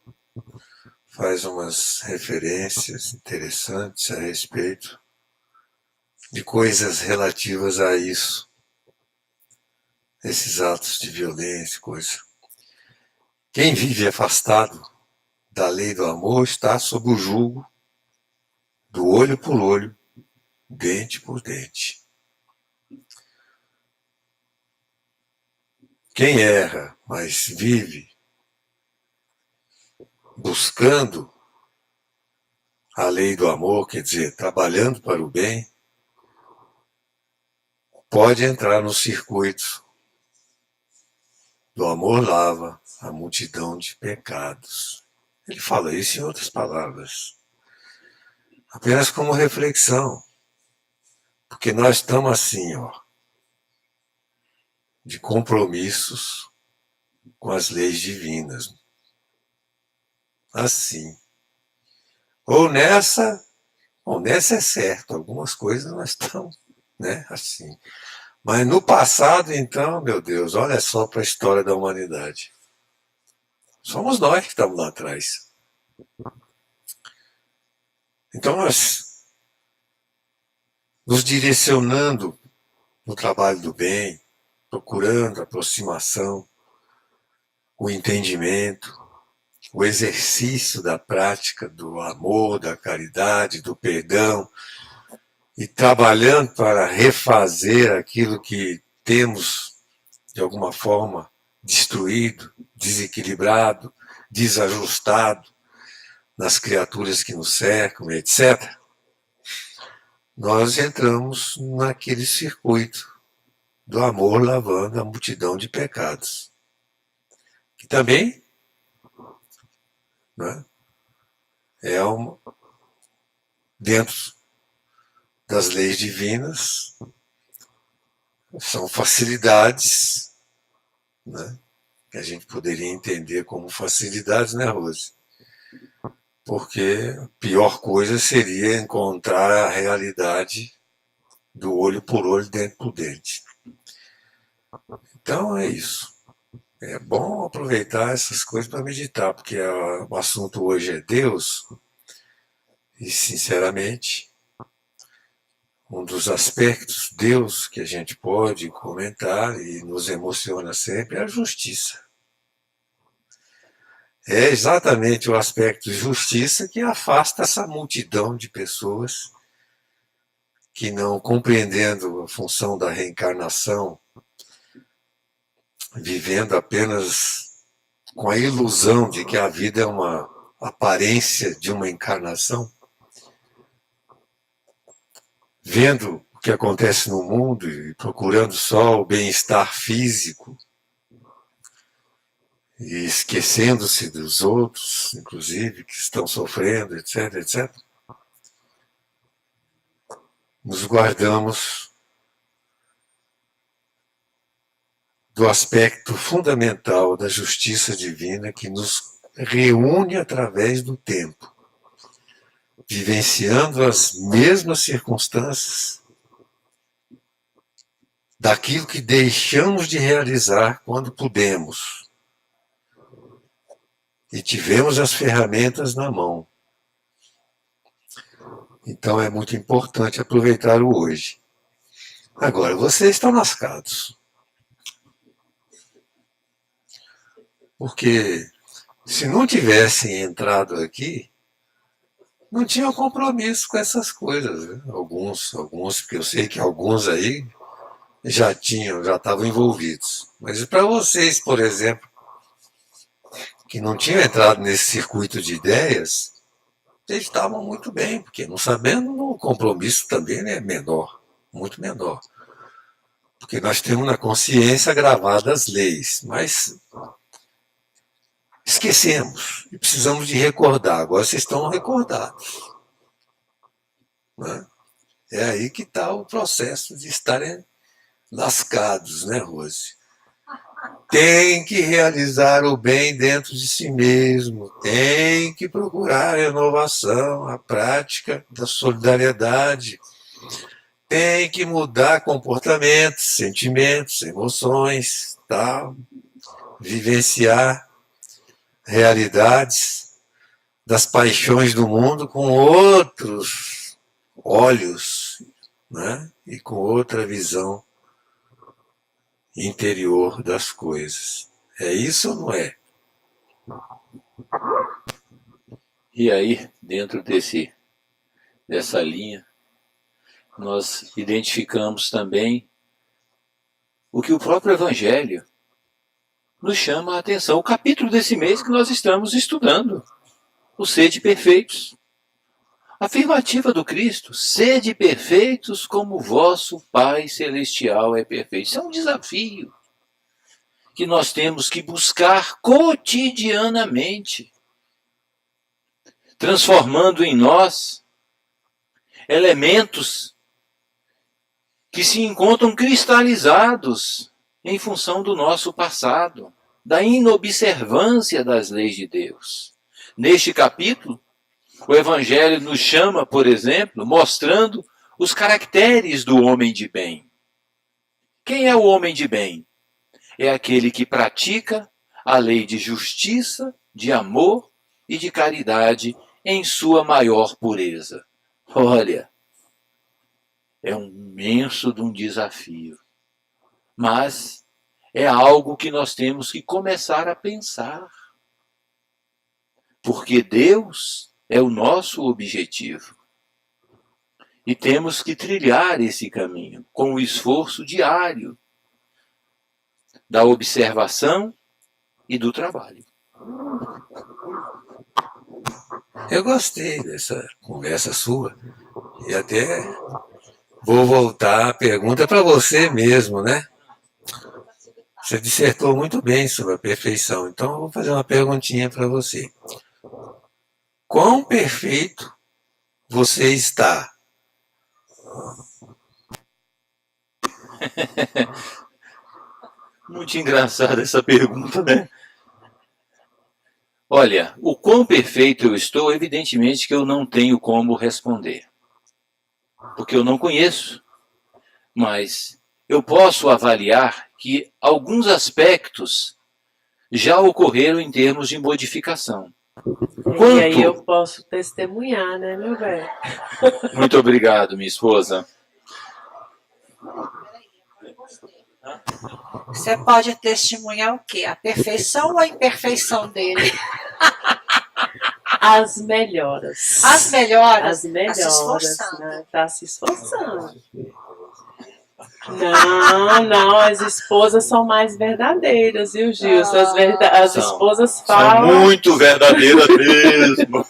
faz umas referências interessantes a respeito de coisas relativas a isso, esses atos de violência, coisa. Quem vive afastado da lei do amor está sob o jugo do olho por olho, dente por dente. Quem erra, mas vive buscando a lei do amor, quer dizer, trabalhando para o bem, pode entrar no circuito do amor lava a multidão de pecados. Ele fala isso em outras palavras, apenas como reflexão, porque nós estamos assim, de compromissos com as leis divinas. Assim. Ou nessa é certo, algumas coisas nós estamos, assim. Mas no passado, então, meu Deus, olha só para a história da humanidade. Somos nós que estamos lá atrás. Então nós nos direcionando no trabalho do bem, procurando a aproximação, o entendimento, o exercício da prática do amor, da caridade, do perdão, e trabalhando para refazer aquilo que temos, de alguma forma, destruído, desequilibrado, desajustado nas criaturas que nos cercam, etc., nós entramos naquele circuito do amor lavando a multidão de pecados. Que também, né, dentro das leis divinas, são facilidades, né, que a gente poderia entender como facilidades, né, Rose? Porque a pior coisa seria encontrar a realidade do olho por olho, dente por dente. Então é isso. É bom aproveitar essas coisas para meditar, porque o assunto hoje é Deus, e sinceramente, um dos aspectos Deus que a gente pode comentar e nos emociona sempre é a justiça. É exatamente o aspecto de justiça que afasta essa multidão de pessoas que, não compreendendo a função da reencarnação, vivendo apenas com a ilusão de que a vida é uma aparência de uma encarnação, vendo o que acontece no mundo e procurando só o bem-estar físico, e esquecendo-se dos outros, inclusive, que estão sofrendo, etc., etc., nos guardamos do aspecto fundamental da justiça divina que nos reúne através do tempo, vivenciando as mesmas circunstâncias daquilo que deixamos de realizar quando pudemos. E tivemos as ferramentas na mão. Então é muito importante aproveitar o hoje. Agora, vocês estão lascados. Porque se não tivessem entrado aqui, não tinham compromisso com essas coisas. Né? Alguns, porque eu sei que alguns aí já estavam envolvidos. Mas para vocês, por exemplo, que não tinham entrado nesse circuito de ideias, eles estavam muito bem, porque não sabendo, o compromisso também é menor, muito menor. Porque nós temos na consciência gravadas as leis, mas esquecemos e precisamos de recordar. Agora vocês estão recordados. Né? É aí que está o processo de estarem lascados, né, Rose? Tem que realizar o bem dentro de si mesmo, tem que procurar a renovação, a prática da solidariedade, tem que mudar comportamentos, sentimentos, emoções, tá? Vivenciar realidades das paixões do mundo com outros olhos, né? E com outra visão interior das coisas. É isso ou não é? E aí, dentro dessa linha, nós identificamos também o que o próprio Evangelho nos chama a atenção. O capítulo desse mês que nós estamos estudando, o Sede Perfeitos. Afirmativa do Cristo, sede perfeitos como vosso Pai Celestial é perfeito. Isso é um desafio que nós temos que buscar cotidianamente, transformando em nós elementos que se encontram cristalizados em função do nosso passado, da inobservância das leis de Deus. Neste capítulo, o Evangelho nos chama, por exemplo, mostrando os caracteres do homem de bem. Quem é o homem de bem? É aquele que pratica a lei de justiça, de amor e de caridade em sua maior pureza. Olha, é um imenso de um desafio, mas é algo que nós temos que começar a pensar, porque Deus é o nosso objetivo. E temos que trilhar esse caminho com o esforço diário da observação e do trabalho. Eu gostei dessa conversa sua e até vou voltar a pergunta para você mesmo, né? Você dissertou muito bem sobre a perfeição, então eu vou fazer uma perguntinha para você. Quão perfeito você está? Muito engraçada essa pergunta, né? Olha, o quão perfeito eu estou, evidentemente que eu não tenho como responder, porque eu não conheço, mas eu posso avaliar que alguns aspectos já ocorreram em termos de modificação. E aí eu posso testemunhar, né, meu velho? Muito obrigado, minha esposa. Você pode testemunhar o quê? A perfeição ou a imperfeição dele? As melhoras. As melhoras. As melhoras, tá se esforçando. né? Tá se esforçando. Não, as esposas são mais verdadeiras, viu, Gilson? As esposas falam. São muito verdadeiras mesmo.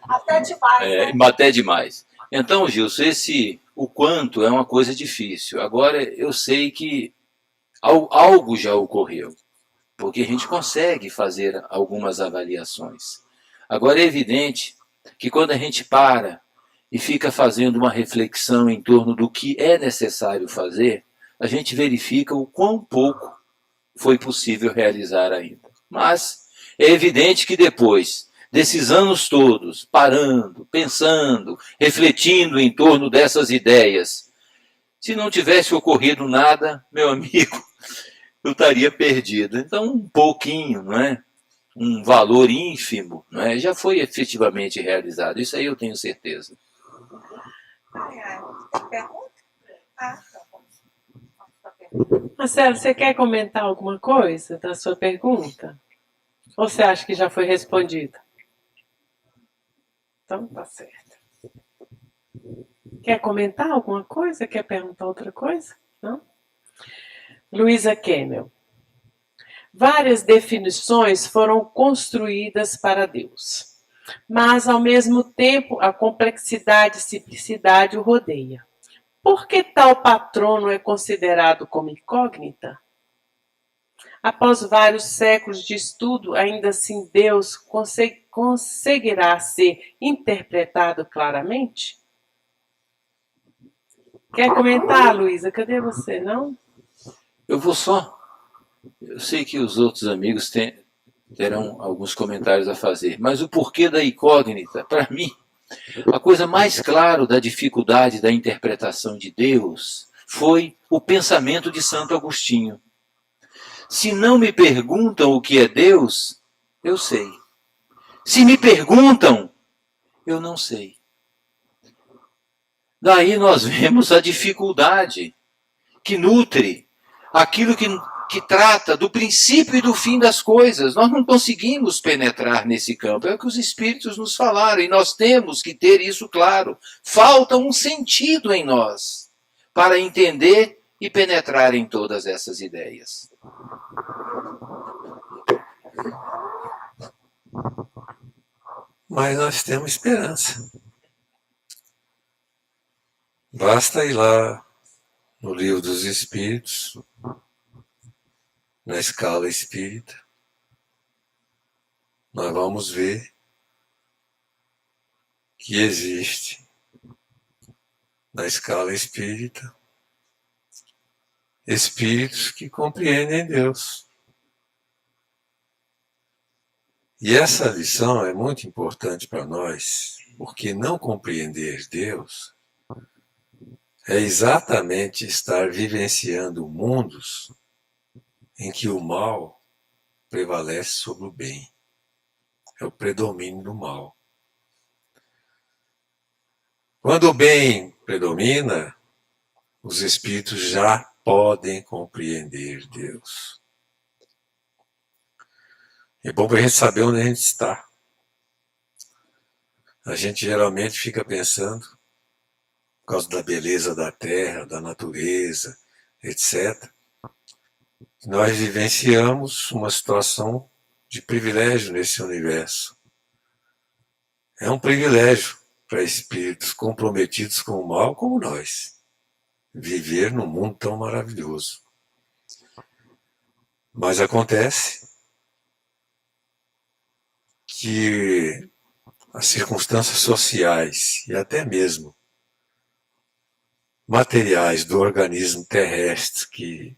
Até demais. Né? Até demais. Então, Gilson, o quanto é uma coisa difícil. Agora, eu sei que algo já ocorreu, porque a gente consegue fazer algumas avaliações. Agora, é evidente que quando a gente para e fica fazendo uma reflexão em torno do que é necessário fazer, a gente verifica o quão pouco foi possível realizar ainda. Mas é evidente que depois desses anos todos, parando, pensando, refletindo em torno dessas ideias, se não tivesse ocorrido nada, meu amigo, eu estaria perdido. Então, um pouquinho, não é? Um valor ínfimo, não é? Já foi efetivamente realizado. Isso aí eu tenho certeza. Pergunta? Marcelo, você quer comentar alguma coisa da sua pergunta? Ou você acha que já foi respondida? Então, tá certo. Quer comentar alguma coisa? Quer perguntar outra coisa? Não? Luísa Kemmel. Várias definições foram construídas para Deus, mas, ao mesmo tempo, a complexidade e simplicidade o rodeia. Por que tal patrono é considerado como incógnita? Após vários séculos de estudo, ainda assim Deus conseguirá ser interpretado claramente? Quer comentar, Luísa? Cadê você, não? Eu sei que os outros amigos terão alguns comentários a fazer, mas o porquê da incógnita, para mim, a coisa mais clara da dificuldade da interpretação de Deus foi o pensamento de Santo Agostinho. Se não me perguntam o que é Deus, eu sei. Se me perguntam, eu não sei. Daí nós vemos a dificuldade que nutre aquilo que trata do princípio e do fim das coisas. Nós não conseguimos penetrar nesse campo. É o que os Espíritos nos falaram, e nós temos que ter isso claro. Falta um sentido em nós para entender e penetrar em todas essas ideias. Mas nós temos esperança. Basta ir lá no Livro dos Espíritos, na escala espírita, nós vamos ver que existe, na escala espírita, espíritos que compreendem Deus. E essa lição é muito importante para nós, porque não compreender Deus é exatamente estar vivenciando mundos em que o mal prevalece sobre o bem. É o predomínio do mal. Quando o bem predomina, os espíritos já podem compreender Deus. É bom para a gente saber onde a gente está. A gente geralmente fica pensando, por causa da beleza da terra, da natureza, etc., que nós vivenciamos uma situação de privilégio nesse universo. É um privilégio para espíritos comprometidos com o mal como nós, viver num mundo tão maravilhoso. Mas acontece que as circunstâncias sociais e até mesmo materiais do organismo terrestre que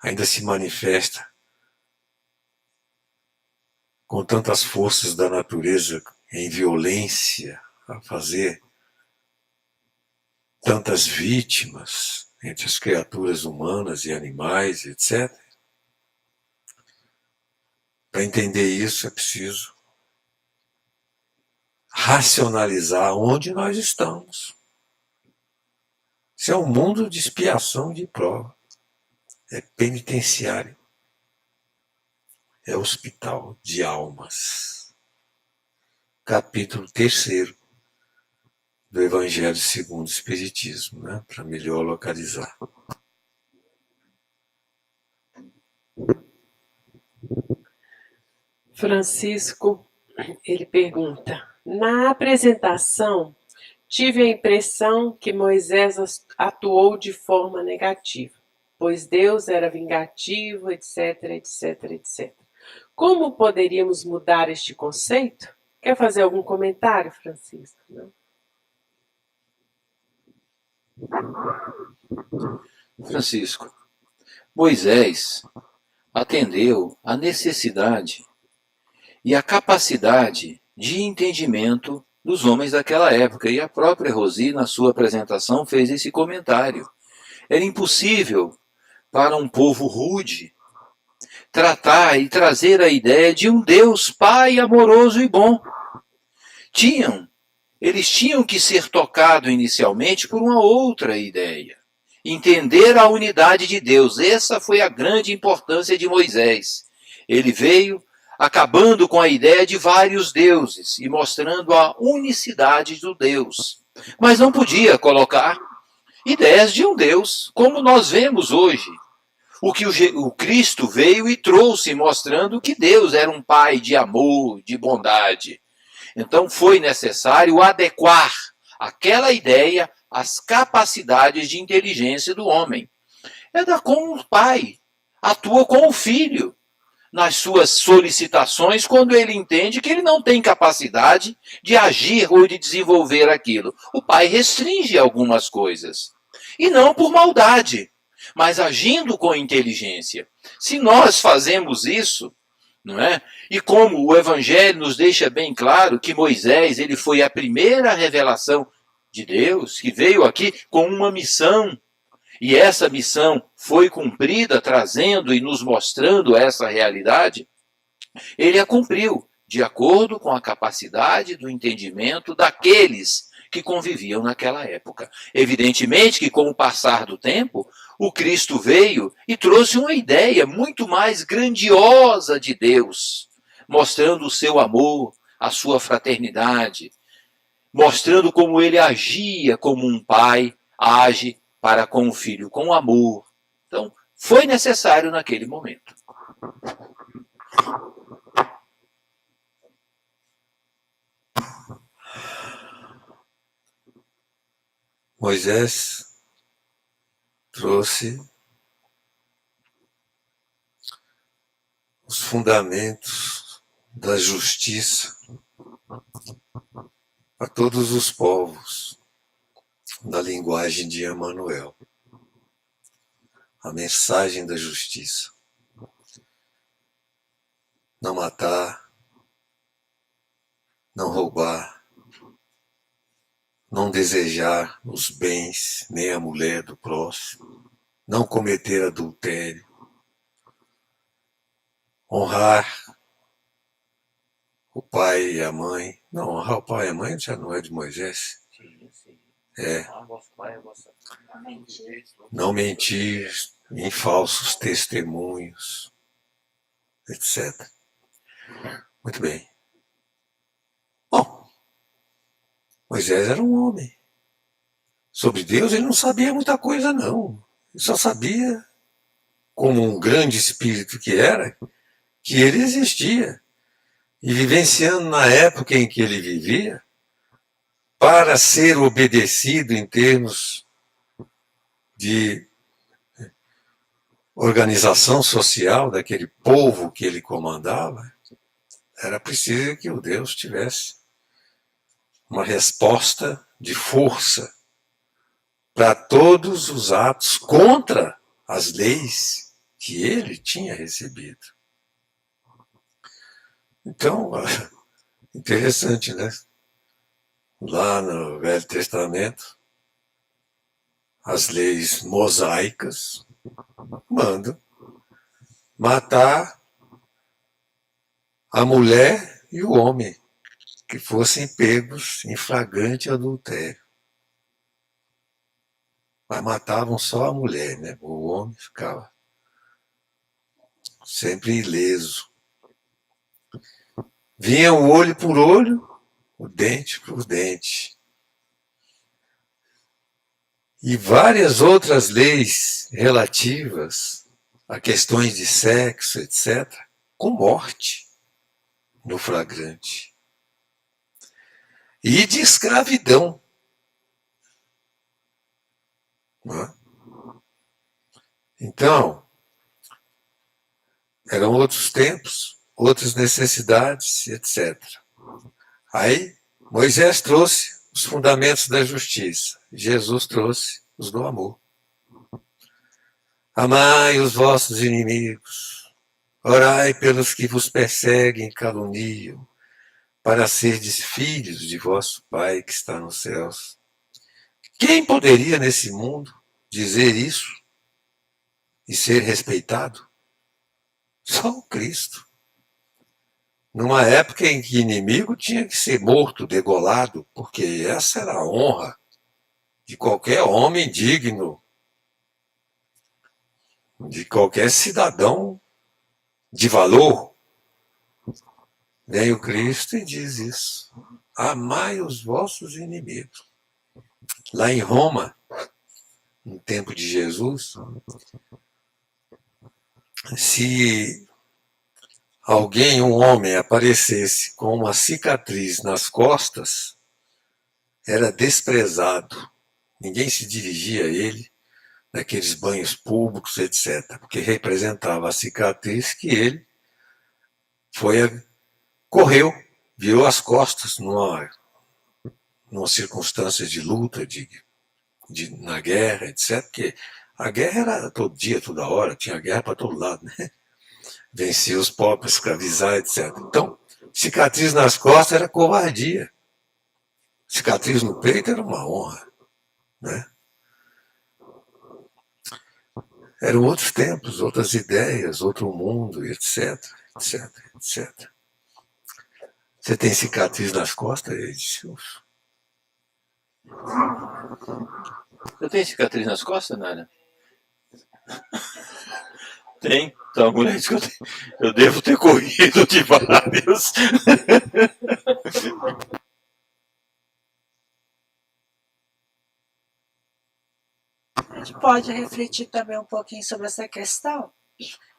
ainda se manifesta com tantas forças da natureza em violência a fazer tantas vítimas entre as criaturas humanas e animais, etc. Para entender isso é preciso racionalizar onde nós estamos. Isso é um mundo de expiação e de prova. É penitenciário. É hospital de almas. Capítulo 3º do Evangelho segundo o Espiritismo, né? Para melhor localizar. Francisco, ele pergunta: na apresentação, tive a impressão que Moisés atuou de forma negativa, pois Deus era vingativo, etc, etc, etc. Como poderíamos mudar este conceito? Quer fazer algum comentário, Francisco? Não? Francisco, Moisés atendeu à necessidade e à capacidade de entendimento dos homens daquela época. E a própria Rosi, na sua apresentação, fez esse comentário. Era impossível para um povo rude tratar e trazer a ideia de um Deus Pai amoroso e bom. Eles tinham que ser tocados inicialmente por uma outra ideia. Entender a unidade de Deus. Essa foi a grande importância de Moisés. Ele veio acabando com a ideia de vários deuses e mostrando a unicidade do Deus. Mas não podia colocar ideias de um Deus, como nós vemos hoje. O que o Cristo veio e trouxe, mostrando que Deus era um Pai de amor, de bondade. Então foi necessário adequar aquela ideia às capacidades de inteligência do homem. É da como o pai atua com o filho nas suas solicitações quando ele entende que ele não tem capacidade de agir ou de desenvolver aquilo. O pai restringe algumas coisas. E não por maldade, mas agindo com inteligência. Se nós fazemos isso, não é? E como o Evangelho nos deixa bem claro que Moisés ele foi a primeira revelação de Deus, que veio aqui com uma missão, e essa missão foi cumprida, trazendo e nos mostrando essa realidade, ele a cumpriu, de acordo com a capacidade do entendimento daqueles que conviviam naquela época. Evidentemente que com o passar do tempo, o Cristo veio e trouxe uma ideia muito mais grandiosa de Deus, mostrando o seu amor, a sua fraternidade, mostrando como ele agia como um pai age para com o filho, com amor. Então, foi necessário naquele momento. Moisés trouxe os fundamentos da justiça a todos os povos, na linguagem de Emmanuel. A mensagem da justiça. Não matar, não roubar, não não desejar os bens nem a mulher do próximo, não cometer adultério, honrar o pai e a mãe. Não, honrar o pai e a mãe já não é de Moisés. É. Não mentir em falsos testemunhos, etc. Muito bem. Bom, Moisés era um homem. Sobre Deus ele não sabia muita coisa, não. Ele só sabia, como um grande espírito que era, que ele existia. E vivenciando na época em que ele vivia, para ser obedecido em termos de organização social daquele povo que ele comandava, era preciso que o Deus tivesse uma resposta de força para todos os atos contra as leis que ele tinha recebido. Então, interessante, né? Lá no Velho Testamento, as leis mosaicas mandam matar a mulher e o homem que fossem pegos em flagrante adultério. Mas matavam só a mulher, né? O homem ficava sempre ileso. Vinha o olho por olho, o dente por dente. E várias outras leis relativas a questões de sexo, etc., com morte no flagrante. E de escravidão. Então, eram outros tempos, outras necessidades, etc. Aí, Moisés trouxe os fundamentos da justiça. Jesus trouxe os do amor. Amai os vossos inimigos. Orai pelos que vos perseguem e caluniam, para serdes filhos de vosso Pai que está nos céus. Quem poderia nesse mundo dizer isso e ser respeitado? Só o Cristo. Numa época em que inimigo tinha que ser morto, degolado, porque essa era a honra de qualquer homem digno, de qualquer cidadão de valor. Vem o Cristo e diz isso. Amai os vossos inimigos. Lá em Roma, no tempo de Jesus, se alguém, um homem, aparecesse com uma cicatriz nas costas, era desprezado. Ninguém se dirigia a ele naqueles banhos públicos, etc., porque representava a cicatriz que ele correu, virou as costas numa circunstância de luta, na guerra, etc., porque a guerra era todo dia, toda hora, tinha guerra para todo lado, né? Vencia os pobres, escravizar, etc. Então, cicatriz nas costas era covardia. Cicatriz no peito era uma honra, né? Eram outros tempos, outras ideias, outro mundo, etc, etc, etc. Você tem cicatriz nas costas, Edson? Você tem cicatriz nas costas, Nara? Tem? Então a mulher disse que eu devo ter corrido de vários. A gente pode refletir também um pouquinho sobre essa questão.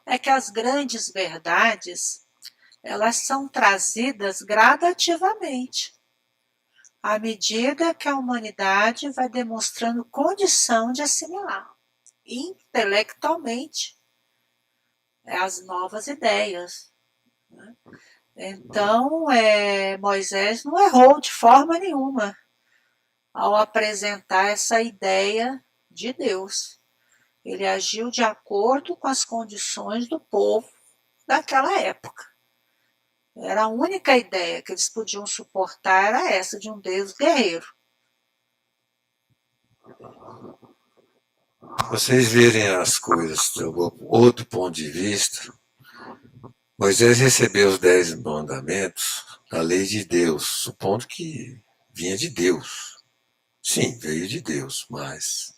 É que as grandes verdades, elas são trazidas gradativamente, à medida que a humanidade vai demonstrando condição de assimilar intelectualmente as novas ideias. Então, Moisés não errou de forma nenhuma ao apresentar essa ideia de Deus. Ele agiu de acordo com as condições do povo daquela época. Era a única ideia que eles podiam suportar, era essa de um Deus guerreiro. vocês verem as coisas de outro ponto de vista, Moisés recebeu os 10 mandamentos da lei de Deus, supondo que vinha de Deus. Sim, veio de Deus, mas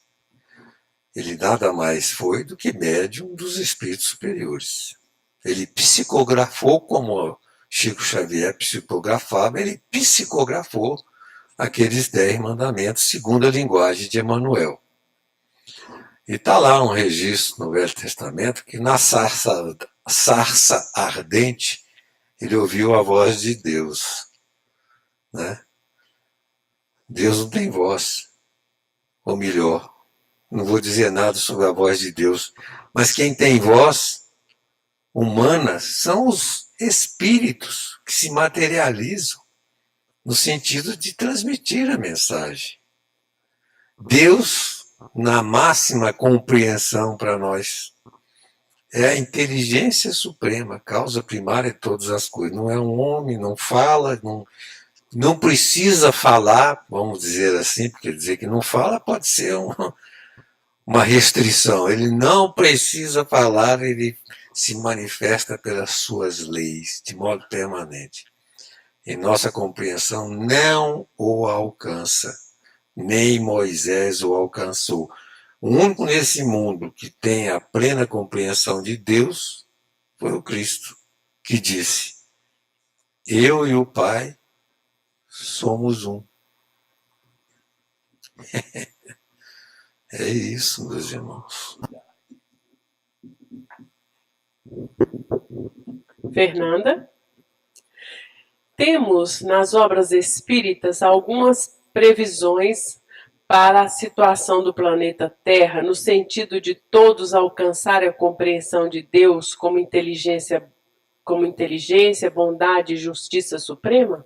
ele nada mais foi do que médium dos espíritos superiores. Ele psicografou, como Chico Xavier psicografava, ele psicografou aqueles 10 mandamentos segundo a linguagem de Emmanuel. E está lá um registro no Velho Testamento que na sarça ardente ele ouviu a voz de Deus. Né? Deus não tem voz. Ou melhor, não vou dizer nada sobre a voz de Deus, mas quem tem voz humana são os espíritos que se materializam no sentido de transmitir a mensagem. Deus, na máxima compreensão para nós, é a inteligência suprema, a causa primária de todas as coisas. Não é um homem, não fala, não precisa falar, vamos dizer assim, porque dizer que não fala pode ser uma restrição. Ele não precisa falar, ele se manifesta pelas suas leis, de modo permanente. E nossa compreensão não o alcança, nem Moisés o alcançou. O único nesse mundo que tem a plena compreensão de Deus foi o Cristo, que disse: eu e o Pai somos um. É isso, meus irmãos. Fernanda? Temos nas obras espíritas algumas previsões para a situação do planeta Terra, no sentido de todos alcançarem a compreensão de Deus como inteligência, bondade e justiça suprema?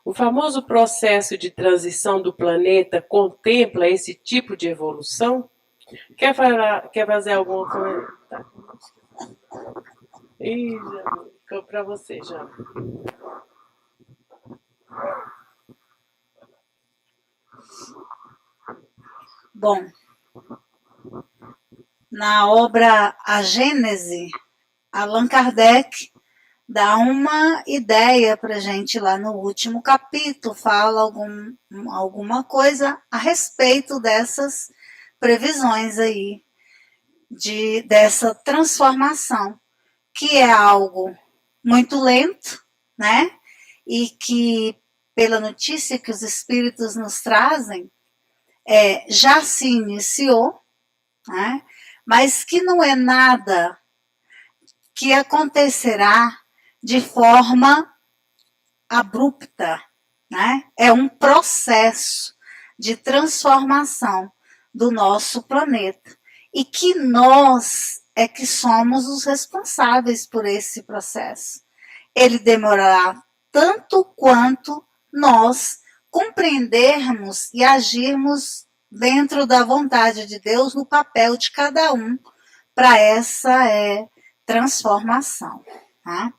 O famoso processo de transição do planeta contempla esse tipo de evolução? Quer fazer alguma coisa? Tá. Ih, já para você já. Bom, na obra A Gênese, Allan Kardec dá uma ideia para a gente lá no último capítulo, fala alguma coisa a respeito dessas previsões aí, dessa transformação, que é algo muito lento, né? E que, pela notícia que os espíritos nos trazem, já se iniciou, né? Mas que não é nada que acontecerá de forma abrupta, né? É um processo de transformação do nosso planeta e que nós é que somos os responsáveis por esse processo. Ele demorará tanto quanto nós compreendermos e agirmos dentro da vontade de Deus no papel de cada um para essa transformação. Tá?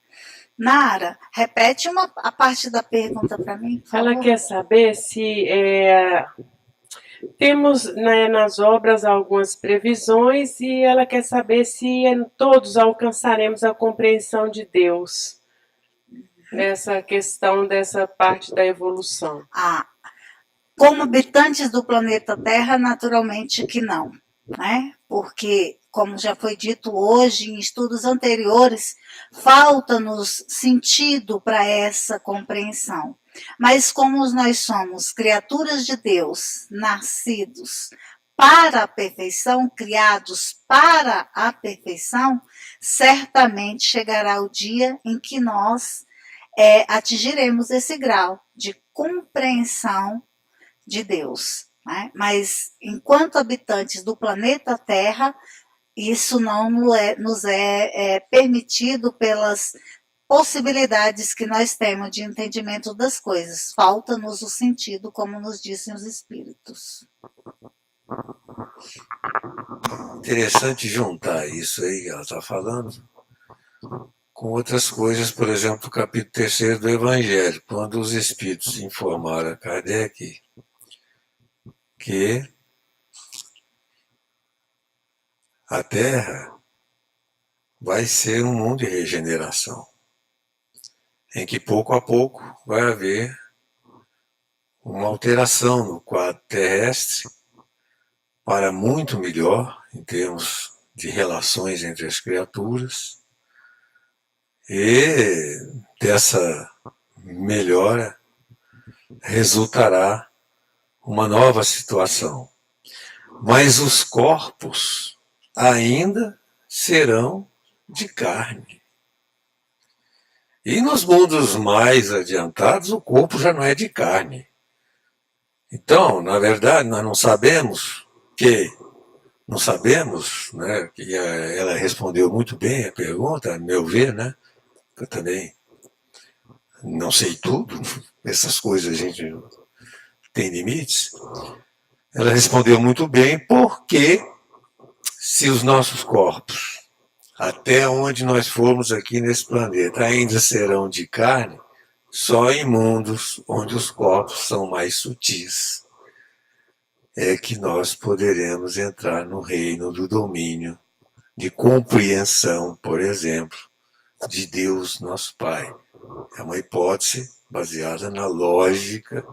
Nara, repete a parte da pergunta para mim, por favor. Ela quer saber se temos, né, nas obras algumas previsões e ela quer saber se todos alcançaremos a compreensão de Deus. Nessa questão dessa parte da evolução. Como habitantes do planeta Terra, naturalmente que não, né? Porque, como já foi dito hoje em estudos anteriores, falta-nos sentido para essa compreensão. Mas como nós somos criaturas de Deus, nascidos para a perfeição, criados para a perfeição, certamente chegará o dia em que nós atingiremos esse grau de compreensão de Deus. Né? Mas, enquanto habitantes do planeta Terra, isso não nos é permitido pelas possibilidades que nós temos de entendimento das coisas. Falta-nos o sentido, como nos dizem os espíritos. Interessante juntar isso aí que ela está falando com outras coisas, por exemplo, o capítulo 3º do Evangelho, quando os espíritos informaram a Kardec que a Terra vai ser um mundo de regeneração, em que pouco a pouco vai haver uma alteração no quadro terrestre para muito melhor em termos de relações entre as criaturas, e dessa melhora resultará uma nova situação. Mas os corpos ainda serão de carne. E nos mundos mais adiantados, o corpo já não é de carne. Então, na verdade, nós não sabemos, né, que ela respondeu muito bem a pergunta, a meu ver, né? Eu também não sei tudo, essas coisas a gente tem limites. Ela respondeu muito bem, porque se os nossos corpos, até onde nós formos aqui nesse planeta, ainda serão de carne, só em mundos onde os corpos são mais sutis é que nós poderemos entrar no reino do domínio, de compreensão, por exemplo, de Deus, nosso Pai. É uma hipótese baseada na lógica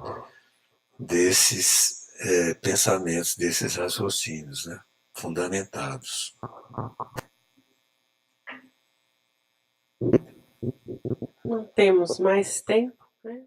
desses pensamentos, desses raciocínios, né, fundamentados. Não temos mais tempo, né?